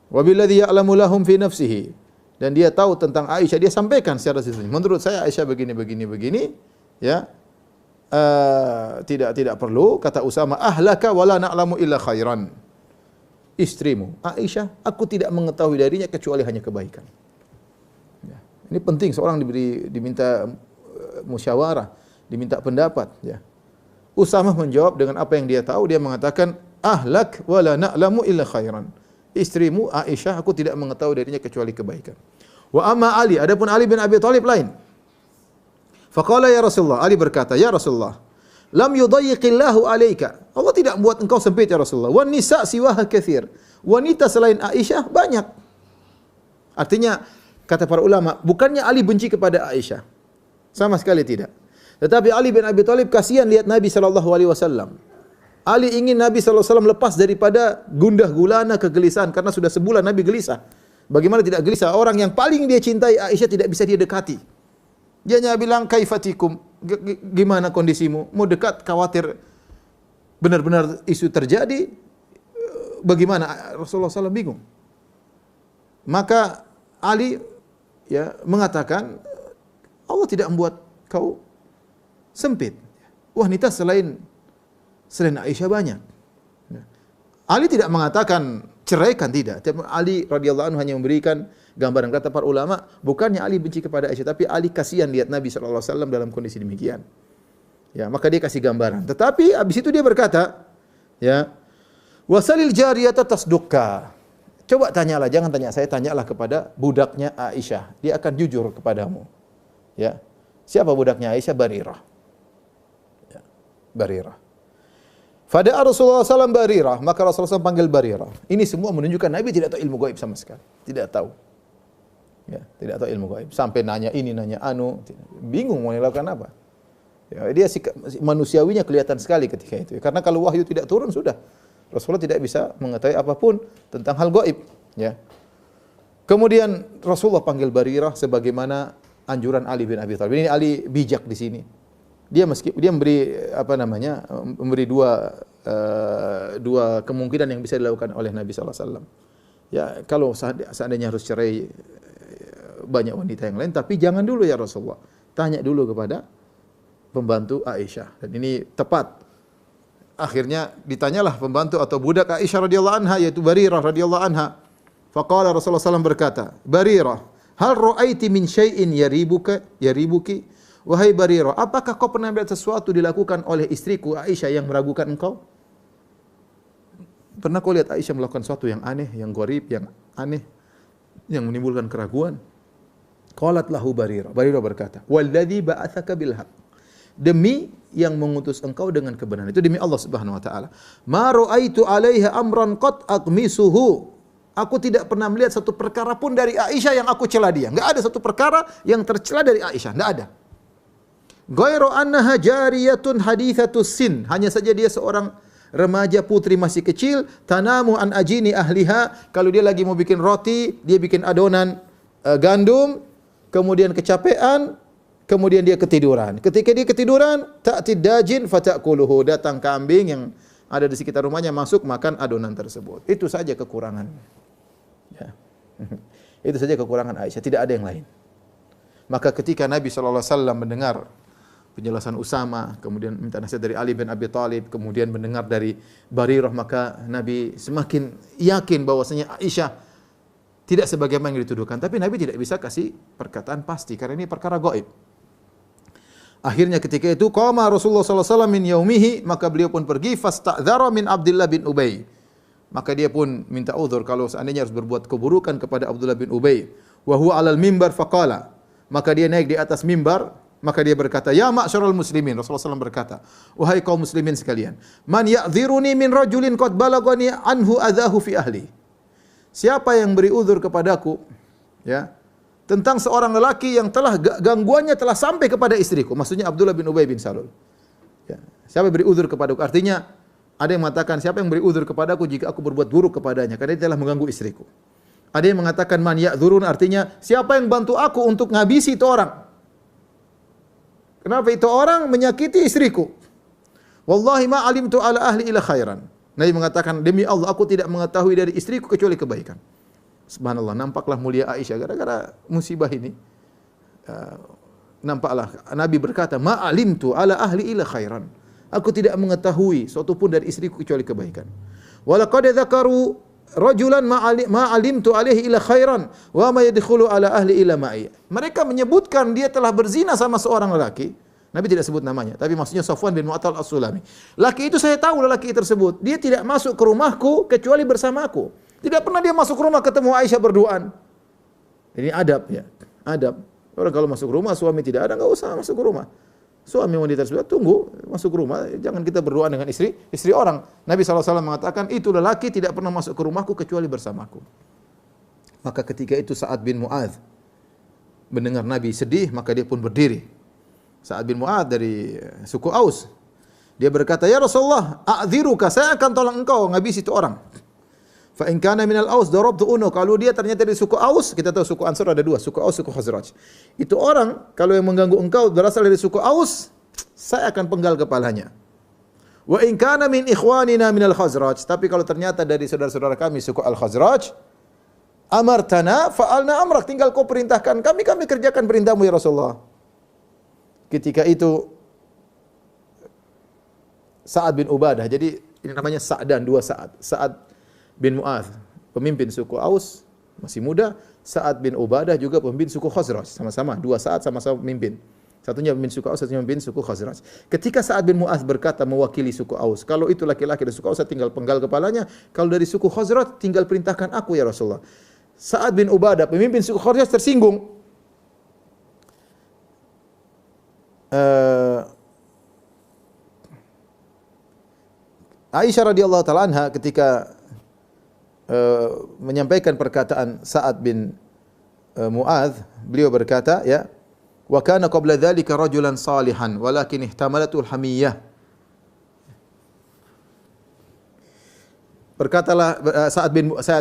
Wa billadhi ya'lamu lahum fi nafsihi. Dan dia tahu tentang Aisyah, dia sampaikan secara sesungguhnya. Menurut saya Aisyah begini. Ya, tidak perlu, kata Usama, ahlaka wala na'lamu illa khairan. Istrimu Aisyah, aku tidak mengetahui darinya kecuali hanya kebaikan. Ya. Ini penting, seorang diminta musyawarah, diminta pendapat. Ya. Usama menjawab dengan apa yang dia tahu. Dia mengatakan, ahlak wala na'lamu illa khairan. Istrimu Aisyah, aku tidak mengetahui darinya kecuali kebaikan. Wa amma Ali, adapun Ali bin Abi Thalib lain. Faqala ya Rasulullah, Ali berkata, ya Rasulullah, lam yudayyiqillahu alaika. Allah tidak membuat engkau sempit ya Rasulullah. Wan nisa siwaha katsir. Wanita selain Aisyah banyak. Artinya kata para ulama, bukannya Ali benci kepada Aisyah. Sama sekali tidak. Tetapi Ali bin Abi Thalib kasihan lihat Nabi sallallahu alaihi wasallam. Ali ingin Nabi sallallahu alaihi wasallam lepas daripada gundah gulana kegelisahan, karena sudah sebulan Nabi gelisah. Bagaimana tidak gelisah? Orang yang paling dia cintai Aisyah tidak bisa dia dekati. Dia hanya bilang kaifatikum, gimana kondisimu? Mau dekat khawatir benar-benar isu terjadi. Bagaimana? Rasulullah SAW bingung. Maka Ali ya mengatakan, Allah tidak membuat kau sempit. Wanita selain Aisyah banyak. Ali tidak mengatakan ceraikan, tidak. Ali radhiyallahu anhu hanya memberikan gambaran. Kata para ulama, bukannya Ali benci kepada Aisyah, tapi Ali kasihan lihat Nabi sallallahu alaihi wasallam dalam kondisi demikian. Ya, maka dia kasih gambaran. Tetapi habis itu dia berkata, ya, wasalil jariyata tasdukka. Coba tanyalah, jangan tanya saya, tanyalah kepada budaknya Aisyah. Dia akan jujur kepadamu. Ya. Siapa budaknya Aisyah? Barirah. Ya, Barirah. Fada'a Rasulullah SAW Barirah, maka Rasulullah SAW panggil Barirah. Ini semua menunjukkan Nabi tidak tahu ilmu gaib sama sekali. Tidak tahu. Ya, tidak tahu ilmu gaib. Sampai nanya ini, nanya anu, bingung mau melakukan apa. Ya, dia manusiawinya kelihatan sekali ketika itu. Karena kalau wahyu tidak turun sudah. Rasulullah tidak bisa mengetahui apapun tentang hal gaib. Ya. Kemudian Rasulullah panggil Barirah sebagaimana anjuran Ali bin Abi Thalib. Ini Ali bijak di sini. Dia memberi memberi dua kemungkinan yang bisa dilakukan oleh Nabi sallallahu alaihi wasallam. Ya, kalau seandainya harus cerai banyak wanita yang lain, tapi jangan dulu ya Rasulullah. Tanya dulu kepada pembantu Aisyah. Dan ini tepat. Akhirnya ditanyalah pembantu atau budak Aisyah radhiyallahu anha, yaitu Barirah radhiyallahu anha. Faqala Rasulullah SAW berkata, Barirah, hal ra'aiti min syai'in yaribuki? Wahai Barirah, apakah kau pernah melihat sesuatu dilakukan oleh istriku Aisyah yang meragukan engkau? Pernah kau lihat Aisyah melakukan sesuatu yang aneh, yang gharib, yang aneh, yang menimbulkan keraguan? Qalat lahu Barirah. Barirah berkata, walladzi ba'atsaka bil haqq. Demi yang mengutus engkau dengan kebenaran. Itu demi Allah Subhanahu wa taala. Ma ra'aitu 'alaiha amran qad aqmisuhu. Aku tidak pernah melihat satu perkara pun dari Aisyah yang aku cela dia. Enggak ada satu perkara yang tercela dari Aisyah, enggak ada. Ghairu annaha jariyatun hadithatus sin. Hanya saja dia seorang remaja putri masih kecil, tanamu an ajini ahliha. Kalau dia lagi mau bikin roti, dia bikin adonan gandum, kemudian kecapean, kemudian dia ketiduran. Ketika dia ketiduran, ta'tid dajin fatakuluhu. Datang kambing yang ada di sekitar rumahnya masuk makan adonan tersebut. Itu saja kekurangannya. Ya. Itu saja kekurangan Aisyah, tidak ada yang lain. Maka ketika Nabi SAW mendengar penjelasan Usama, kemudian minta nasihat dari Ali bin Abi Thalib, kemudian mendengar dari Barirah, maka Nabi semakin yakin bahwasanya Aisyah tidak sebagaimana yang dituduhkan. Tapi Nabi tidak bisa kasih perkataan pasti karena ini perkara gaib. Akhirnya ketika itu qama Rasulullah sallallahu alaihi wasallam min yaumihi, maka beliau pun pergi fasta'dzara min Abdullah bin Ubay. Maka dia pun minta uzur kalau seandainya harus berbuat keburukan kepada Abdullah bin Ubay. Wa huwa 'alal mimbar faqala. Maka dia naik di atas mimbar, maka dia berkata, "Ya ma'syaral muslimin." Rasulullah SAW berkata, "Wahai kaum muslimin sekalian, man ya'dziruni min rajulin qad balagani anhu adzahu fi ahli." Siapa yang beri uzur kepadaku, ya, tentang seorang lelaki yang telah gangguannya telah sampai kepada istriku. Maksudnya Abdullah bin Ubay bin Salul. Ya. Siapa yang beri uzur kepadaku? Artinya ada yang mengatakan siapa yang beri uzur kepadaku jika aku berbuat buruk kepadanya karena dia telah mengganggu istriku. Ada yang mengatakan man ya'dzurun, artinya siapa yang bantu aku untuk ngabisi itu orang. Kenapa itu orang menyakiti istriku? Wallahi ma alimtu ala ahli ila khairan. Nabi mengatakan, demi Allah aku tidak mengetahui dari istriku kecuali kebaikan. Subhanallah, nampaklah mulia Aisyah gara-gara musibah ini. Nampaklah Nabi berkata, ma alimtu ala ahli ila khairan. Aku tidak mengetahui suatu pun dari istriku kecuali kebaikan. Walaqad dzakaru rajulan ma alimtu alaihi ila khairan wa ma yadkhulu ala ahli ila ma'i. Mereka menyebutkan dia telah berzina sama seorang lelaki. Nabi tidak sebut namanya, tapi maksudnya Safwan bin Mu'attal As-Sulami. Laki itu saya tahu lelaki tersebut, dia tidak masuk ke rumahku kecuali bersamaku. Tidak pernah dia masuk ke rumah ketemu Aisyah berduaan. Ini adab ya, adab. Orang kalau masuk rumah suami tidak ada, enggak usah masuk ke rumah. Suami wanita tersebut tunggu masuk ke rumah, jangan kita berduaan dengan istri orang. Nabi SAW mengatakan itu lelaki tidak pernah masuk ke rumahku kecuali bersamaku. Maka ketika itu Sa'ad bin Mu'adz mendengar Nabi sedih, maka dia pun berdiri. Sa'ad bin Mu'adz dari suku Aus. Dia berkata, "Ya Rasulullah, a'dziruka, saya akan tolong engkau ngabisi itu orang." Fa in kana minal Aus darabtu unu. Kalau dia ternyata dari suku Aus, kita tahu suku Ansar ada dua, suku Aus, suku Khazraj. Itu orang kalau yang mengganggu engkau berasal dari suku Aus, saya akan penggal kepalanya. Wa in kana min ikhwanina minal Khazraj, tapi kalau ternyata dari saudara-saudara kami suku Al-Khazraj, amartana fa'alna amrak, tinggal kau perintahkan kami kerjakan perintahmu ya Rasulullah. Ketika itu Sa'ad bin Ubadah, jadi ini namanya Sa'dan, dua Sa'ad. Sa'ad bin Mu'adz, pemimpin suku Aus, masih muda. Sa'ad bin Ubadah juga pemimpin suku Khazraj, sama-sama dua Sa'ad sama-sama pemimpin. Satunya pemimpin suku Aus, satunya pemimpin suku Khazraj. Ketika Sa'ad bin Mu'adz berkata mewakili suku Aus, kalau itu laki-laki dari suku Aus saya tinggal penggal kepalanya, kalau dari suku Khazraj tinggal perintahkan aku ya Rasulullah. Sa'ad bin Ubadah pemimpin suku Khazraj tersinggung. Aisyah radhiyallahu taala anha ketika menyampaikan perkataan Sa'ad bin Mu'adz, beliau berkata, ya, wa kana qabla dzalika rajulan salihan walakin ihtamalatul hamiyah. Berkatalah Sa'ad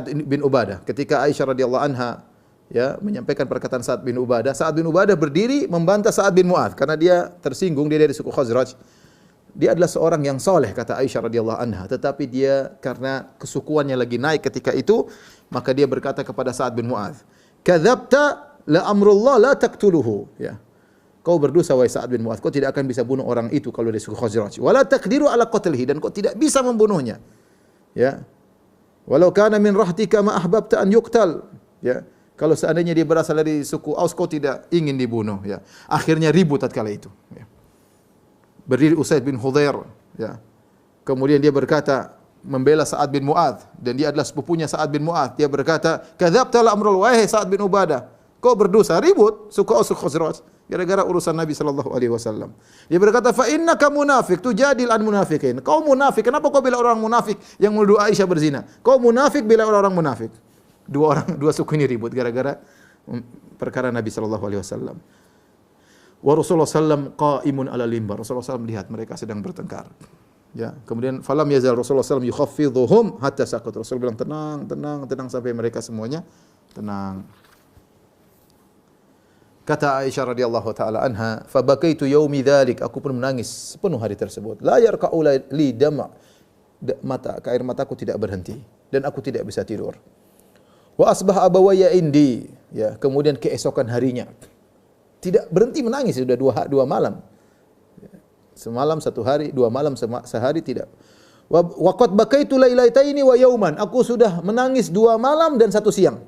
bin Ubadah ketika Aisyah radhiyallahu anha ya, menyampaikan perkataan Sa'ad bin Ubadah. Sa'ad bin Ubadah berdiri membantah Sa'ad bin Mu'adz karena dia tersinggung, dia dari suku Khazraj. Dia adalah seorang yang soleh, kata Aisyah radhiyallahu anha, tetapi dia karena kesukuannya lagi naik ketika itu, maka dia berkata kepada Sa'ad bin Mu'adz, "Kadzabta la amrullah la taqtuluhu." Ya. Kau berdosa wahai Sa'ad bin Mu'adz, kau tidak akan bisa bunuh orang itu kalau dari suku Khazraj. Wala taqdiru ala qatlihi, dan kau tidak bisa membunuhnya. Ya. Walau kana min rahtika ma ahbabta an yuqtal. Ya. Kalau seandainya dia berasal dari suku Aus, kau tidak ingin dibunuh. Ya. Akhirnya ribut tatkala itu. Ya. Berdiri Usaid bin Hudhair. Ya. Kemudian dia berkata, membela Sa'ad bin Mu'adz, dan dia adalah sepupunya Sa'ad bin Mu'adz. Dia berkata, "Kadzabta la amrul wahai Sa'ad bin Ubadah." Kau berdosa, ribut suku Aus Khazraj gara-gara urusan Nabi sallallahu alaihi wasallam. Dia berkata, "Fa innaka munafiq tujadil an munafiqin." Kau munafik. Kenapa kau bela orang munafik yang menuduh Aisyah berzina? Kau munafik bela orang munafik. Dua suku ini ribut gara-gara perkara Nabi sallallahu alaihi wasallam. Wa Rasulullah sallam qa'imun ala limbar. Rasulullah sallam melihat mereka sedang bertengkar. Ya, kemudian falam yazal Rasulullah sallam yukhaffiduhum hatta saqat. Rasul bilang tenang sampai mereka semuanya tenang. Kata Aisyah radhiyallahu taala anha, "Fa bakaitu yaumi dzalik." Aku pun menangis sepenuh hari tersebut. La yarqa'u li dama. Air mataku tidak berhenti dan aku tidak bisa tidur. Wa asbah abawayya indi. Ya, kemudian keesokan harinya tidak berhenti menangis, sudah dua malam. Semalam satu hari, 2 malam sehari tidak. Wa qad bakaitu lailataini wa yauman. Aku sudah menangis 2 malam dan 1 siang.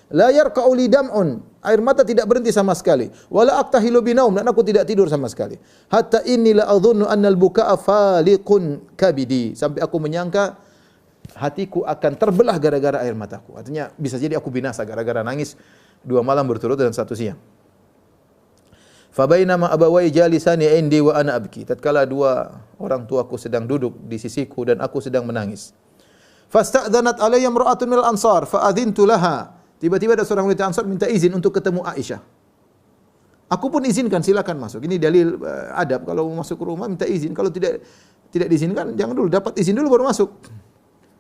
La yarqa'u li dam'un. Air mata tidak berhenti sama sekali. Wala aqtahilu binaum, dan aku tidak tidur sama sekali. Hatta inni la adhunnu anna al-buka'a faliqun kabidi. Sampai aku menyangka hatiku akan terbelah gara-gara air mataku. Artinya bisa jadi aku binasa gara-gara nangis 2 malam berturut dan 1 siang. Fa bainama abawai jalisani indi wa ana abki. Tatkala 2 orang tuaku sedang duduk di sisiku dan aku sedang menangis. Fasta'dhanat alayya imra'atun minal ansar fa adhintu laha. Tiba-tiba ada seorang wanita Ansar minta izin untuk ketemu Aisyah. Aku pun izinkan, silakan masuk. Ini dalil adab, kalau mau masuk ke rumah minta izin. Kalau tidak diizinkan, jangan dulu, dapat izin dulu baru masuk.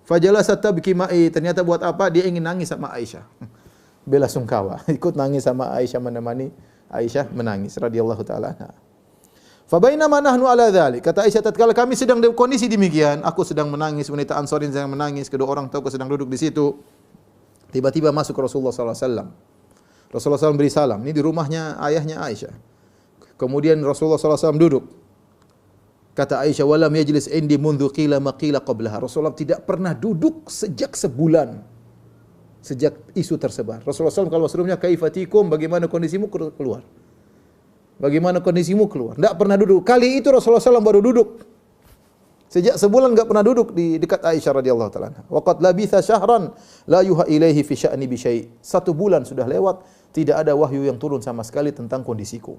Fajalasat tabki ma'i. Ternyata buat apa? Dia ingin nangis sama Aisyah. Bela sungkawa, ikut nangis sama Aisyah, menemani Aisyah menangis radhiyallahu taala anha. Fa bainama nahnu ala dzalik. Kata Aisyah, tatkala kami sedang dalam kondisi demikian, aku sedang menangis, wanita Ansar sedang menangis, kedua orang tuaku sedang duduk di situ. Tiba-tiba masuk Rasulullah sallallahu alaihi wasallam. Rasulullah SAW beri salam. Ini di rumahnya ayahnya Aisyah. Kemudian Rasulullah sallallahu alaihi wasallam duduk. Kata Aisyah, "Walam yajlis indi mundzu qila ma qila qablaha." Rasulullah tidak pernah duduk sejak sebulan. Sejak isu tersebar. Rasulullah SAW kalau sebelumnya, "Kaifatikum?" Bagaimana kondisimu? Keluar. Bagaimana kondisimu? Keluar. Tidak pernah duduk. Kali itu Rasulullah SAW baru duduk. Sejak sebulan enggak pernah duduk di dekat Aisyah radhiyallahu taala anha. Wa qad labitha syahran la yuha ilaihi fi sya'ni bi syai'. 1 bulan sudah lewat, tidak ada wahyu yang turun sama sekali tentang kondisiku.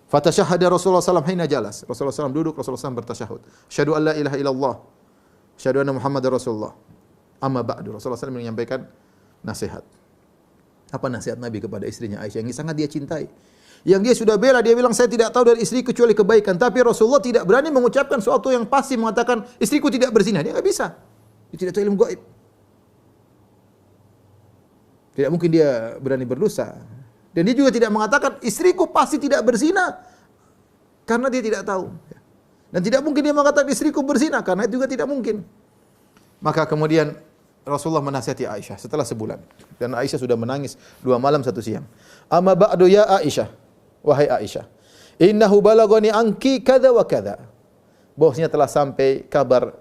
Fatashahhada Rasulullah sallallahu alaihi wasallam hina jalas. Rasulullah sallallahu duduk, Rasulullah sallallahu bertasyahud. Asyhadu an la ilaha illallah. Asyhadu anna Muhammadar Rasulullah. Amma ba'du. Rasulullah sallallahu menyampaikan nasihat. Apa nasihat Nabi kepada istrinya Aisyah yang sangat dia cintai? Yang dia sudah bela, dia bilang, "Saya tidak tahu dari istri kecuali kebaikan." Tapi Rasulullah tidak berani mengucapkan sesuatu yang pasti, mengatakan istriku tidak berzina. Dia enggak bisa. Dia tidak tahu ilmu gaib. Tidak mungkin dia berani berdosa. Dan dia juga tidak mengatakan istriku pasti tidak berzina, karena dia tidak tahu. Dan tidak mungkin dia mengatakan istriku berzina, karena itu juga tidak mungkin. Maka kemudian Rasulullah menasihati Aisyah setelah sebulan. Dan Aisyah sudah menangis 2 malam 1 siang. "Amma ba'du ya Aisyah." Wahai Aisyah, innahu balagani anki kadza wa kadza. Bahwasanya telah sampai kabar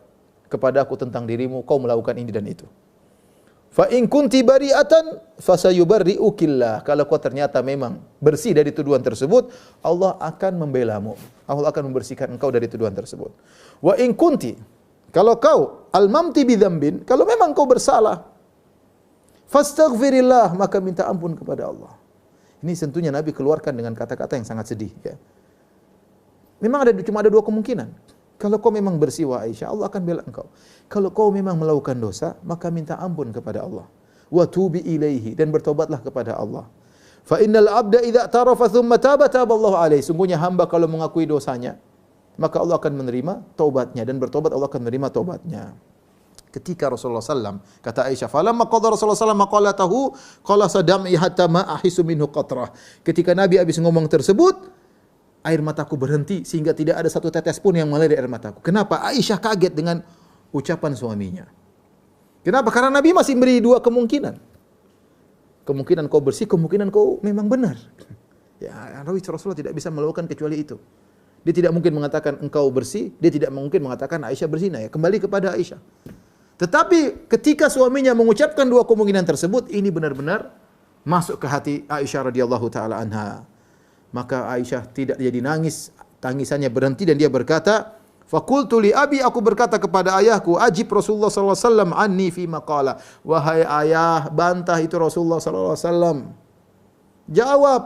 kepadaku tentang dirimu, kau melakukan ini dan itu. Fa in kunti bari'atan fasayubarri'ukillah. Kalau kau ternyata memang bersih dari tuduhan tersebut, Allah akan membelamu. Allah akan membersihkan engkau dari tuduhan tersebut. Wa in kunti, kalau kau almamti bidzambin, kalau memang kau bersalah, fastaghfirillah, maka minta ampun kepada Allah. Ini tentunya Nabi keluarkan dengan kata-kata yang sangat sedih. Ya. Memang cuma ada 2 kemungkinan. Kalau kau memang bersih wa Aisyah, Allah akan bela engkau. Kalau kau memang melakukan dosa, maka minta ampun kepada Allah. Wa tubi ilaihi, dan bertobatlah kepada Allah. Fa innal abda idza tarafa thumma taba taballahu alaihi. Sungguhnya hamba kalau mengakui dosanya, maka Allah akan menerima taubatnya, dan bertobat Allah akan menerima taubatnya. Ketika Rasulullah SAW, kata Aisyah, falamma qadha Rasulullah SAW maqalatahu, qala sadam'i hatta ma ahisu minhu qatrah. Ketika Nabi habis ngomong tersebut, air mataku berhenti sehingga tidak ada satu tetes pun yang mengalir dari air mataku. Kenapa? Aisyah kaget dengan ucapan suaminya. Kenapa? Karena Nabi masih beri dua kemungkinan. Kemungkinan kau bersih, kemungkinan kau memang benar. Ya, Rasulullah tidak bisa melakukan kecuali itu. Dia tidak mungkin mengatakan engkau bersih, dia tidak mungkin mengatakan Aisyah berzina. Ya, kembali kepada Aisyah. Tetapi ketika suaminya mengucapkan dua kemungkinan tersebut, ini benar-benar masuk ke hati Aisyah radhiyallahu taala anha. Maka Aisyah tidak jadi nangis, tangisannya berhenti dan dia berkata, "Faqultu li abi," aku berkata kepada ayahku, "Ajib Rasulullah sallallahu alaihi wasallam anni fi maqala." Wahai ayah, bantah itu Rasulullah sallallahu alaihi wasallam. Jawab.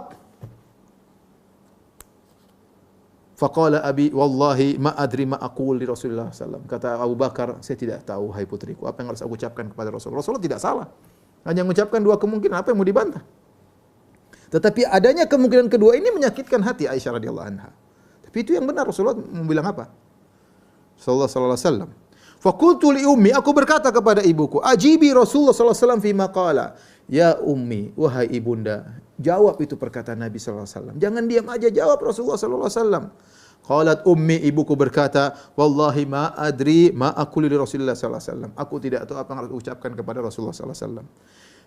Faqala abi, "Wallahi ma adri ma aqul li Rasulullah sallallahu alaihi wasallam." Kata Abu Bakar, "Saya tidak tahu hai putriku, apa yang harus aku ucapkan kepada Rasulullah." Rasulullah tidak salah. Hanya mengucapkan dua kemungkinan, apa yang mau dibantah? Tetapi adanya kemungkinan kedua ini menyakitkan hati Aisyah radhiyallahu anha. Tapi itu yang benar. Rasulullah mau bilang apa? Sallallahu alaihi wasallam. Faqultu li ummi, aku berkata kepada ibuku, "Ajibi Rasulullah sallallahu alaihi wasallam fi maqala." Ya ummi, wahai ibunda, jawab itu perkataan Nabi sallallahu alaihi wasallam. Jangan diam aja, jawab Rasulullah sallallahu alaihi wasallam. Qalat ummi, ibuku berkata, "Wallahi ma adri ma aqulu li Rasulillah sallallahu alaihi wasallam." Aku tidak tahu apa yang harus ucapkan kepada Rasulullah sallallahu alaihi wasallam.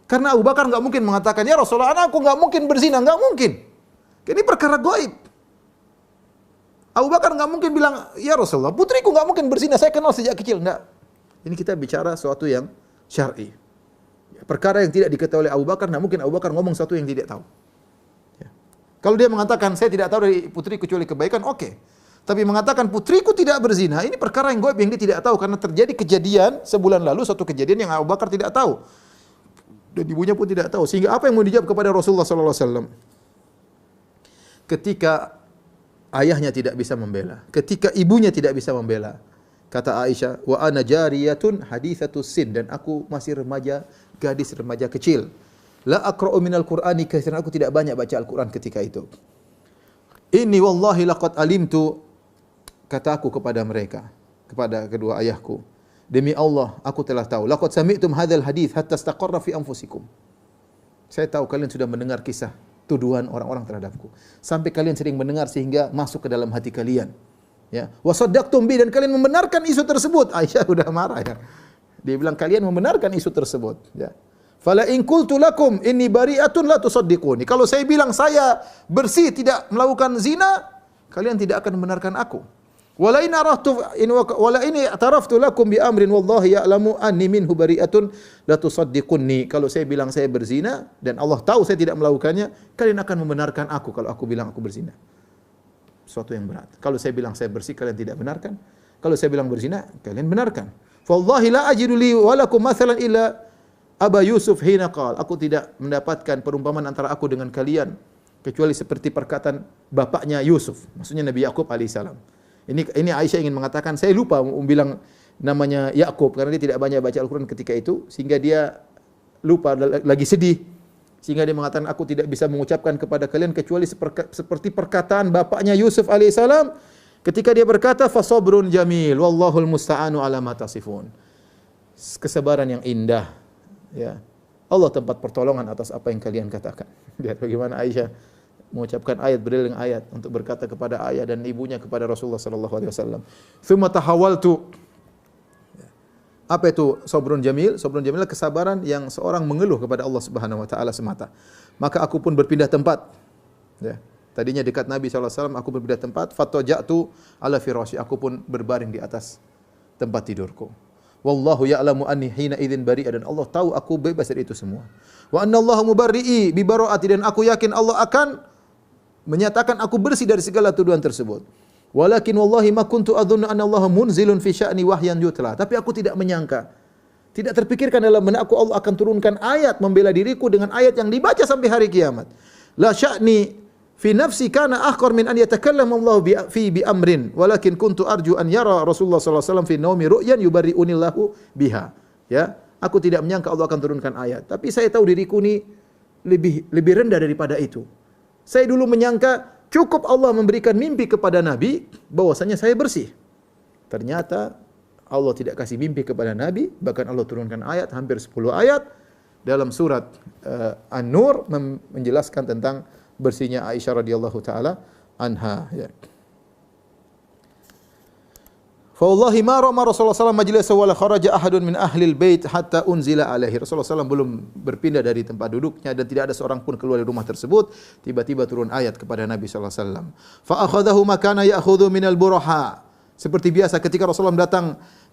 Karena Abu Bakar enggak mungkin mengatakan, "Ya Rasulullah, anakku enggak mungkin berzina," enggak mungkin. Ini perkara gaib. Abu Bakar enggak mungkin bilang, "Ya Rasulullah, putriku enggak mungkin berzina, saya kenal sejak kecil." Enggak. Ini kita bicara sesuatu yang syar'i. Perkara yang tidak diketahui oleh Abu Bakar, enggak mungkin Abu Bakar ngomong sesuatu yang tidak tahu. Ya. Kalau dia mengatakan, "Saya tidak tahu dari putri kecuali kebaikan," oke. Tapi mengatakan putriku tidak berzina, ini perkara yang gaib yang dia tidak tahu karena terjadi kejadian sebulan lalu, suatu kejadian yang Abu Bakar tidak tahu. Dan ibunya pun tidak tahu. Sehingga apa yang mau dijawab kepada Rasulullah sallallahu alaihi wasallam? Ketika ayahnya tidak bisa membela, ketika ibunya tidak bisa membela, kata Aisyah, "Wa ana jariyatun haditsatus sin," dan aku masih remaja, gadis remaja kecil. "La aqra'u minal Qur'ani katsiran," aku tidak banyak baca Al-Qur'an ketika itu. "Inni wallahi laqad alimtu," kata aku kepada mereka, kepada kedua ayahku, "Demi Allah, aku telah tahu. Laqad sami'tum hadzal hadits hatta istaqarra fi anfusikum." Saya tahu kalian sudah mendengar kisah tuduhan orang-orang terhadapku. Sampai kalian sering mendengar sehingga masuk ke dalam hati kalian. Ya, wa saddaqtum bi, dan kalian membenarkan isu tersebut. Aisyah sudah marah ya. Dia bilang kalian membenarkan isu tersebut, ya. Fala in qultu lakum inni bari'atun la tusaddiquni. Kalau saya bilang saya bersih tidak melakukan zina, kalian tidak akan membenarkan aku. Wala in i'taraftu lakum bi amrin wallahi ya'lamu anni minhu bari'atun la tusaddiqunni. Kalau saya bilang saya berzina dan Allah tahu saya tidak melakukannya, kalian akan membenarkan aku kalau aku bilang aku berzina. Suatu yang berat. Kalau saya bilang saya bersih, kalian tidak benarkan. Kalau saya bilang berzina, kalian benarkan. Wallahi la ajidu li wa lakum mathalan illa Aba Yusuf hina qala. Aku tidak mendapatkan perumpamaan antara aku dengan kalian kecuali seperti perkataan bapaknya Yusuf, maksudnya Nabi Yakub alaihissalam. Ini Aisyah ingin mengatakan, saya lupa bilang namanya Yakub karena dia tidak banyak baca Al-Quran ketika itu, sehingga dia lupa, lagi sedih, sehingga dia mengatakan, aku tidak bisa mengucapkan kepada kalian kecuali seperti perkataan bapaknya Yusuf alaihissalam ketika dia berkata, fasabrun jamil wallahul musta'anu ala ma tasifun. Kesabaran yang indah, ya. Allah tempat pertolongan atas apa yang kalian katakan. Lihat bagaimana Aisyah mengucapkan ayat berdalil ayat untuk berkata kepada ayah dan ibunya kepada Rasulullah sallallahu alaihi wasallam. Tsumma tahawaltu. Apa itu sabrun jamil? Sabrun jamil adalah kesabaran yang seorang mengeluh kepada Allah Subhanahu wa taala semata. Maka aku pun berpindah tempat. Ya. Tadinya dekat Nabi sallallahu alaihi wasallam, aku berpindah tempat, fatajatu ala firashi, aku pun berbaring di atas tempat tidurku. Wallahu ya'lamu anni hina idzin bari'a, dan Allah tahu aku bebas dari itu semua. Wa anna Allah mubarri'i bi bara'ati, dan aku yakin Allah akan menyatakan aku bersih dari segala tuduhan tersebut. Walakin wallahi ma kuntu adhunnu anna Allah munzilun fi sya'ni wahyan yutla. Tapi aku tidak menyangka, tidak terpikirkan dalam benakku Allah akan turunkan ayat membela diriku dengan ayat yang dibaca sampai hari kiamat. La sya'ni fi nafsi kana akhqar min an yatakallama Allah bi amrin, walakin kuntu arju an yara Rasulullah sallallahu alaihi wasallam fi naumi ru'yan yubarri'unillahu biha. Ya, aku tidak menyangka Allah akan turunkan ayat, tapi saya tahu diriku ini lebih rendah daripada itu. Saya dulu menyangka cukup Allah memberikan mimpi kepada Nabi bahwasanya saya bersih. Ternyata Allah tidak kasih mimpi kepada Nabi, bahkan Allah turunkan ayat hampir 10 ayat dalam surat An-Nur menjelaskan tentang bersihnya Aisyah radhiyallahu taala anha, ya. Fa wallahi ma rama Rasulullah sallallahu alaihi wasallam majlis wa la kharaja ahadun min ahli al-bait hatta unzila alaihi. Rasulullah sallallahu belum berpindah dari tempat duduknya dan tidak ada seorang pun keluar dari rumah tersebut, tiba-tiba turun ayat kepada Nabi sallallahu alaihi wasallam. Fa akhadahu makana ya'khudhu min al-buraha. Seperti biasa ketika Rasulullah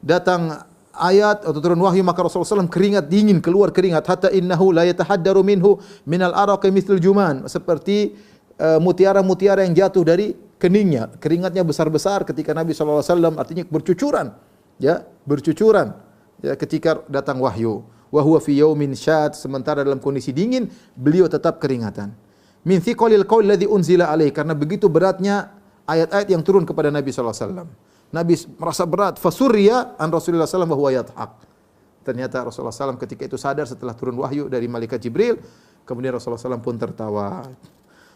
datang ayat atau turun wahyu, maka Rasulullah SAW keringat dingin, keluar keringat, hatta innahu la yatahaddaru minhu minal araqi mithlul juman, seperti mutiara-mutiara yang jatuh dari keningnya. Keringatnya besar-besar ketika Nabi SAW, artinya bercucuran, ya, bercucuran, ya, ketika datang wahyu. Wa huwa fi yaumin syad, sementara dalam kondisi dingin beliau tetap keringatan. Min thiqalil qaul ladzi unzila alaihi, karena begitu beratnya ayat-ayat yang turun kepada Nabi SAW. Nabi merasa berat. Fasurriya an Rasulullah SAW wa huwa yadhak. Ternyata Rasulullah SAW ketika itu sadar setelah turun wahyu dari malaikat Jibril. Kemudian Rasulullah SAW pun tertawa.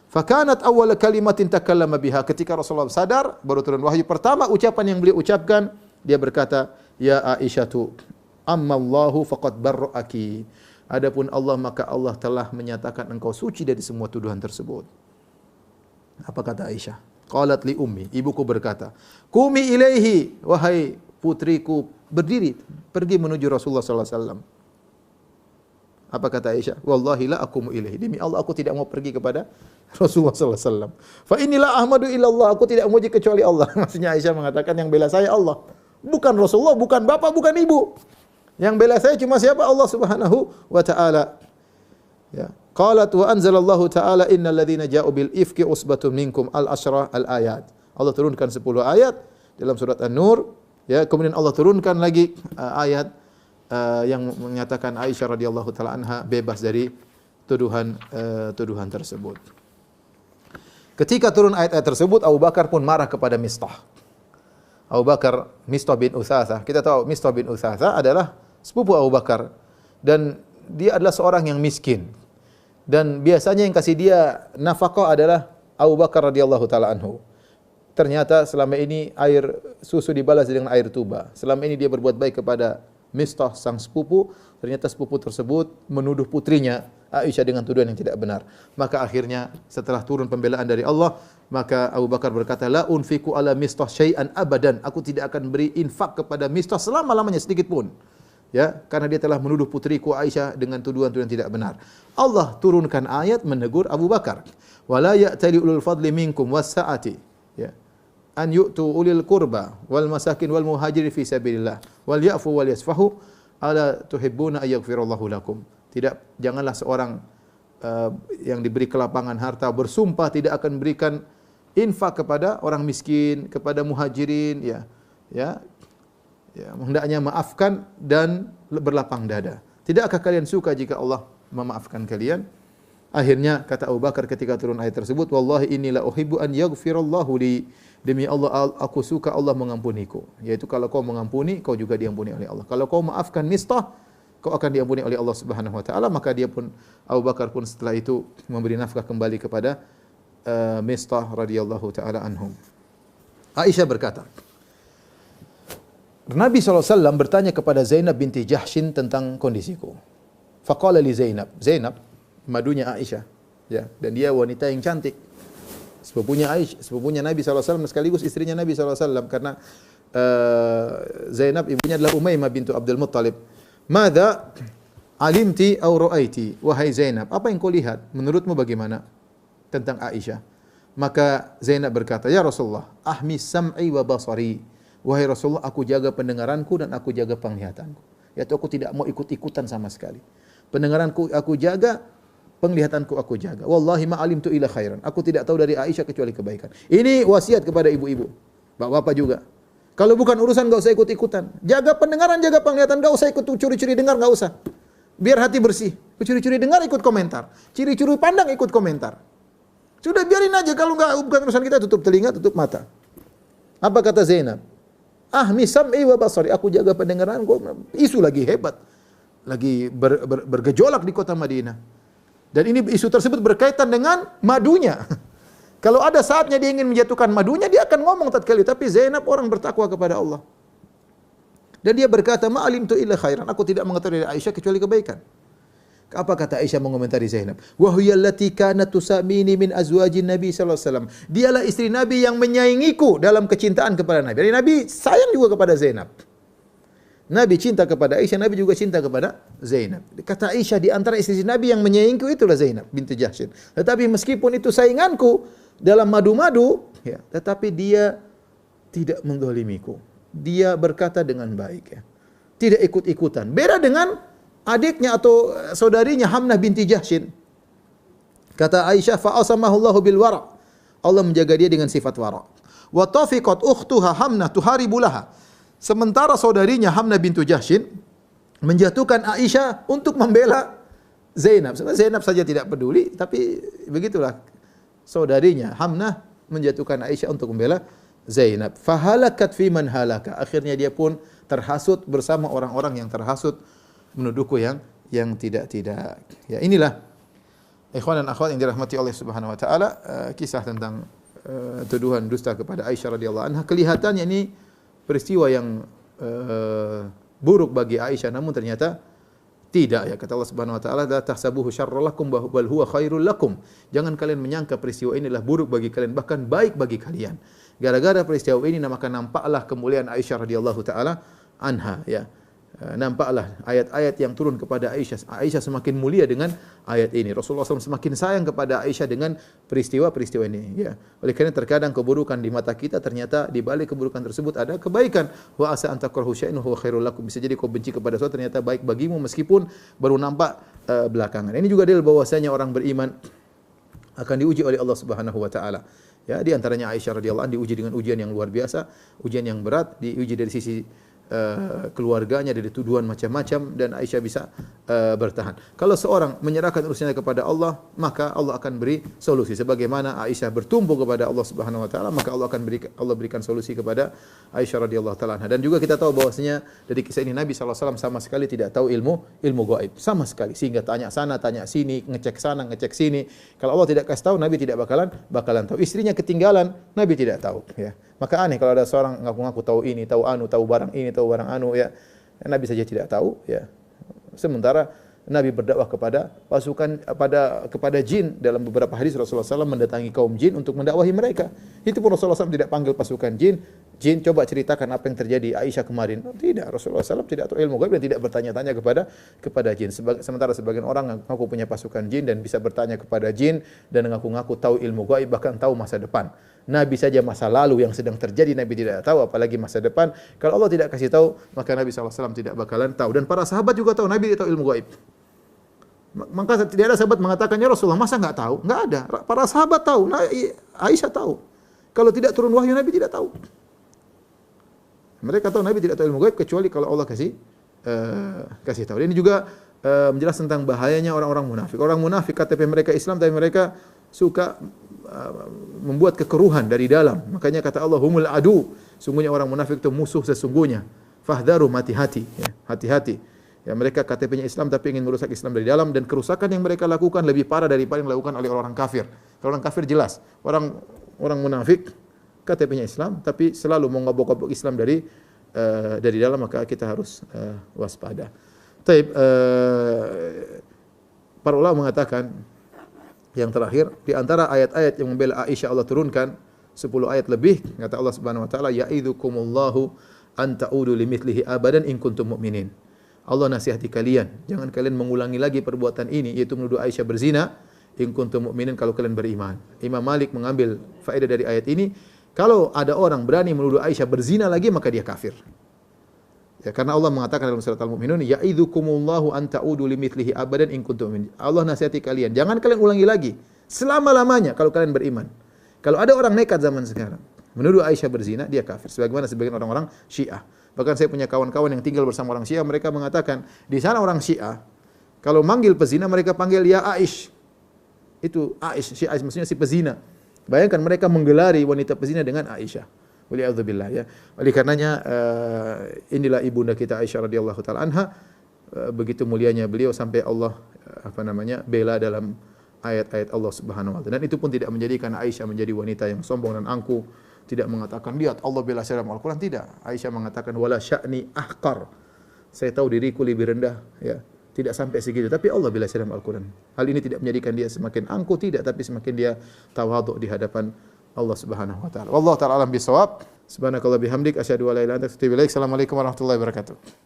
Fakanat awwal kalimatin takallama biha. Ketika Rasulullah sadar, baru turun wahyu. Pertama ucapan yang beliau ucapkan, dia berkata, Ya Aisyatu, amma Allahu faqad barra'aki. Adapun Allah, maka Allah telah menyatakan engkau suci dari semua tuduhan tersebut. Apa kata Aisyah? Qalat li ummi, ibuku berkata, Qumi ilaihi, wahai putriku, berdiri, pergi menuju Rasulullah sallallahu alaihi wasallam. Apa kata Aisyah? Wallahi la aqumu ilaihi. Demi Allah aku tidak mau pergi kepada Rasulullah sallallahu alaihi wasallam. Fa inilah ahmadu illallah, aku tidak memuji kecuali Allah. Maksudnya Aisyah mengatakan yang bela saya Allah. Bukan Rasulullah, bukan bapak, bukan ibu. Yang bela saya cuma siapa? Allah Subhanahu wa taala. Ya. Qalat wa anzalallahu ta'ala innal ladzina ja'u bil ifki usbatun minkum al-asra al-ayat. Allah turunkan 10 ayat dalam surat An-Nur, ya. Kemudian Allah turunkan lagi ayat yang menyatakan Aisyah radhiyallahu taala anha bebas dari tuduhan tersebut. Ketika turun ayat-ayat tersebut, Abu Bakar pun marah kepada Mistah. Abu Bakar, Mistah bin Utsatsah. Kita tahu Mistah bin Utsatsah adalah sepupu Abu Bakar dan dia adalah seorang yang miskin. Dan biasanya yang kasih dia nafkah adalah Abu Bakar radhiyallahu taala anhu. Ternyata selama ini air susu dibalas dengan air tuba. Selama ini dia berbuat baik kepada Mistah sang sepupu, ternyata sepupu tersebut menuduh putrinya Aisyah dengan tuduhan yang tidak benar. Maka akhirnya setelah turun pembelaan dari Allah, maka Abu Bakar berkata, la unfiku ala Mistah syai'an abadan. Aku tidak akan beri infak kepada Mistah selama-lamanya sedikit pun. Ya, karena dia telah menuduh putriku Aisyah dengan tuduhan-tuduhan tidak benar. Allah turunkan ayat menegur Abu Bakar. Wala ya'tali ulul fadli minkum was-sa'ati, ya, an yu'tu ulil qurba wal masakin wal muhajirin fi sabilillah wal ya'fu wal yasfahu ala tuhibbuna ayaghfirallahu lakum. Tidak, janganlah seorang yang diberi kelapangan harta bersumpah tidak akan berikan infak kepada orang miskin, kepada muhajirin, ya, ya. Ya, hendaknya maafkan dan berlapang dada. Tidakkah kalian suka jika Allah memaafkan kalian? Akhirnya kata Abu Bakar ketika turun ayat tersebut, wallahi inni la uhibbu an yaghfirallahu li. Demi Allah aku suka Allah mengampuniku. Yaitu kalau kau mengampuni, kau juga diampuni oleh Allah. Kalau kau maafkan Mistah, kau akan diampuni oleh Allah Subhanahu wa taala. Maka dia pun, Abu Bakar pun setelah itu memberi nafkah kembali kepada Mistah radhiyallahu taala anhum. Aisyah berkata, Nabi SAW bertanya kepada Zainab binti Jahshin tentang kondisiku. Faqala li Zainab, Zainab madunya Aisyah, ya, dan dia wanita yang cantik. Sepupunya Aisyah, sepupunya Nabi SAW sekaligus istrinya Nabi SAW, karena Zainab ibunya adalah Umaymah bintu Abdul Muttalib. Madza alimti aw ra'aiti? Wahai Zainab, apa yang kau lihat? Menurutmu bagaimana tentang Aisyah? Maka Zainab berkata, Ya Rasulullah, ahmi sam'i wa basari. Wahai Rasulullah, aku jaga pendengaranku dan aku jaga penglihatanku. Yaitu aku tidak mau ikut-ikutan sama sekali. Pendengaranku aku jaga, penglihatanku aku jaga. Wallahi ma alimtu ila khairan. Aku tidak tahu dari Aisyah kecuali kebaikan. Ini wasiat kepada ibu-ibu, bapak-bapak juga. Kalau bukan urusan enggak usah ikut-ikutan. Jaga pendengaran, jaga penglihatan, enggak usah ikut curi-curi dengar, enggak usah. Biar hati bersih. Curi-curi dengar ikut komentar. Curi-curi pandang ikut komentar. Sudah biarin aja, kalau enggak bukan urusan kita, tutup telinga, tutup mata. Apa kata Zainab? Ahmi sam'i wa basari, aku jaga pendengaranku. Isu lagi hebat, lagi bergejolak di kota Madinah. Dan ini isu tersebut berkaitan dengan madunya. Kalau ada saatnya dia ingin menjatuhkan madunya, dia akan ngomong tatkala itu. Tapi Zainab orang bertakwa kepada Allah. Dan dia berkata, "Ma alimtu illa khairan." Aku tidak mengetahui dari Aisyah kecuali kebaikan. Apa kata Aisyah mengomentari Zainab? "Wa hiya allati kanat tusamini min azwajin Nabi sallallahu alaihi wasallam." Dialah istri Nabi yang menyayangiku dalam kecintaan kepada Nabi. Jadi Nabi sayang juga kepada Zainab. Nabi cinta kepada Aisyah, Nabi juga cinta kepada Zainab. Kata Aisyah, di antara istri Nabi yang menyayangiku itulah Zainab binti Jahsy. Tetapi meskipun itu sainganku dalam madu-madu, ya, tetapi dia tidak mendolimiku. Dia berkata dengan baik, ya. Tidak ikut-ikutan. Beda dengan adiknya atau saudarinya Hamnah binti Jahsy. Kata Aisyah, fa asamahu Allahu bil wara. Allah menjaga dia dengan sifat wara. Wa tafiqat ukhtuha Hamnah tuharibu laha. Sementara saudarinya Hamnah bintu Jahsy menjatuhkan Aisyah untuk membela Zainab. Sebenarnya Zainab saja tidak peduli, tapi begitulah saudarinya Hamnah menjatuhkan Aisyah untuk membela Zainab. Fahalakat fi man halaka. Akhirnya dia pun terhasut bersama orang-orang yang terhasut menuduhku yang tidak. Ya, inilah ikhwan dan akhwat yang dirahmati Allah Subhanahu wa taala, kisah tentang tuduhan dusta kepada Aisyah radhiyallahu anha. Kelihatannya ini peristiwa yang buruk bagi Aisyah, namun ternyata tidak, ya. Kata Allah Subhanahu wa taala, "La tahsabuhu syarran lakum bal huwa khairul lakum." Jangan kalian menyangka peristiwa ini adalah buruk bagi kalian, bahkan baik bagi kalian. Gara-gara peristiwa ini maka nampaklah kemuliaan Aisyah radhiyallahu taala anha, ya. Nampaklah ayat-ayat yang turun kepada Aisyah. Aisyah semakin mulia dengan ayat ini. Rasulullah SAW semakin sayang kepada Aisyah dengan peristiwa-peristiwa ini. Ya. Oleh karena terkadang keburukan di mata kita ternyata di balik keburukan tersebut ada kebaikan. Wa asa an takrahu syai'an huwa khairul lakum. Bisa jadi kau benci kepada sesuatu ternyata baik bagimu meskipun baru nampak belakangan. Ini juga dalil bahwasanya orang beriman akan diuji oleh Allah Subhanahu wa taala. Ya, di antaranya Aisyah radhiyallahu anha diuji dengan ujian yang luar biasa, ujian yang berat, diuji dari sisi keluarganya, dari tuduhan macam-macam, dan Aisyah bisa bertahan. Kalau seorang menyerahkan urusannya kepada Allah, maka Allah akan beri solusi. Sebagaimana Aisyah bertumpu kepada Allah Subhanahu wa taala, maka Allah akan berikan solusi kepada Aisyah radhiyallahu taala anha. Dan juga kita tahu bahwasanya dari kisah ini Nabi sallallahu alaihi wasallam sama sekali tidak tahu ilmu gaib, sama sekali. Sehingga tanya sana, tanya sini, ngecek sana, ngecek sini. Kalau Allah tidak kasih tahu, Nabi tidak bakalan tahu. Istrinya ketinggalan, Nabi tidak tahu, ya. Maka aneh kalau ada seorang ngaku-ngaku tahu ini, tahu anu, tahu barang ini, tahu barang anu, ya. Nabi saja tidak tahu, ya. Sementara Nabi berdakwah kepada pasukan kepada jin. Dalam beberapa hadis Rasulullah SAW mendatangi kaum jin untuk mendakwahi mereka. Itu pun Rasulullah SAW tidak panggil pasukan jin. Jin, coba ceritakan apa yang terjadi Aisyah kemarin. Tidak, Rasulullah SAW tidak tahu ilmu gaib dan tidak bertanya-tanya kepada jin. Sementara sebagian orang ngaku punya pasukan jin dan bisa bertanya kepada jin dan ngaku-ngaku tahu ilmu gaib, bahkan tahu masa depan. Nabi saja masa lalu yang sedang terjadi Nabi tidak tahu, apalagi masa depan. Kalau Allah tidak kasih tahu, maka Nabi SAW tidak bakalan tahu. Dan para sahabat juga tahu Nabi tidak tahu ilmu gaib. Maka tidak ada sahabat mengatakan, "Ya Rasulullah, masa enggak tahu?" Enggak ada. Para sahabat tahu, Aisyah tahu. Kalau tidak turun wahyu Nabi tidak tahu. Mereka tahu Nabi tidak tahu ilmu gaib kecuali kalau Allah kasih tahu. Dan ini juga menjelaskan tentang bahayanya orang-orang munafik. Orang munafik KTP mereka Islam tapi mereka suka membuat kekeruhan dari dalam. Makanya kata Allah, humul adu. Sungguhnya orang munafik itu musuh sesungguhnya. Fahdharu, hati-hati, ya, hati-hati. Ya, mereka KTP-nya Islam tapi ingin merusak Islam dari dalam, dan kerusakan yang mereka lakukan lebih parah daripada yang dilakukan oleh orang kafir. Kalau orang kafir jelas, orang munafik KTP-nya Islam tapi selalu mau ngobok-ngobok Islam dari dalam, maka kita harus waspada. Taib, para ulama mengatakan yang terakhir, di antara ayat-ayat yang membela Aisyah Allah turunkan 10 ayat lebih. Kata Allah Subhanahu wa taala, "Ya'idzukumullahu an ta'udu limithlihi abadan in kuntum mu'minin." Allah nasihati kalian, jangan kalian mengulangi lagi perbuatan ini, yaitu menuduh Aisyah berzina, in kuntum mu'minin, kalau kalian beriman. Imam Malik mengambil faedah dari ayat ini, kalau ada orang berani menuduh Aisyah berzina lagi, maka dia kafir. Ya, karena Allah mengatakan dalam surat Al-Mu'minun, "Ya'idzukumullahu an ta'udu limithlihi abadan in kuntum mu'minin." Allah nasihati kalian, jangan kalian ulangi lagi selama-lamanya kalau kalian beriman. Kalau ada orang nekat zaman sekarang menuduh Aisyah berzina, dia kafir. Sebagaimana sebagian orang-orang Syiah. Bahkan saya punya kawan-kawan yang tinggal bersama orang Syiah, mereka mengatakan, di sana orang Syiah kalau manggil pezina mereka panggil ya Aish. Itu Aish, Syiah maksudnya si pezina. Bayangkan mereka menggelari wanita pezina dengan Aisyah. Waliyadzubillah, ya. Oleh karenanya inilah ibunda kita Aisyah radhiyallahu taala anha, begitu mulianya beliau sampai Allah bela dalam ayat-ayat Allah Subhanahu wa taala. Dan itu pun tidak menjadikan Aisyah menjadi wanita yang sombong dan angkuh, tidak mengatakan lihat Allah bela saya dalam Al-Qur'an, tidak. Aisyah mengatakan wala sya'ni ahqar. Saya tahu diriku lebih rendah, ya. Tidak sampai segitu, tapi Allah bela saya dalam Al-Qur'an. Hal ini tidak menjadikan dia semakin angkuh, tidak, tapi semakin dia tawadhu di hadapan Allah Subhanahu wa taala. Wallahu taala alam bisawab. Subhanakallah bihamdik asyhadu an la ilaha illa anta astaghfiruka wa atubu ilaik. Assalamualaikum warahmatullahi wabarakatuh.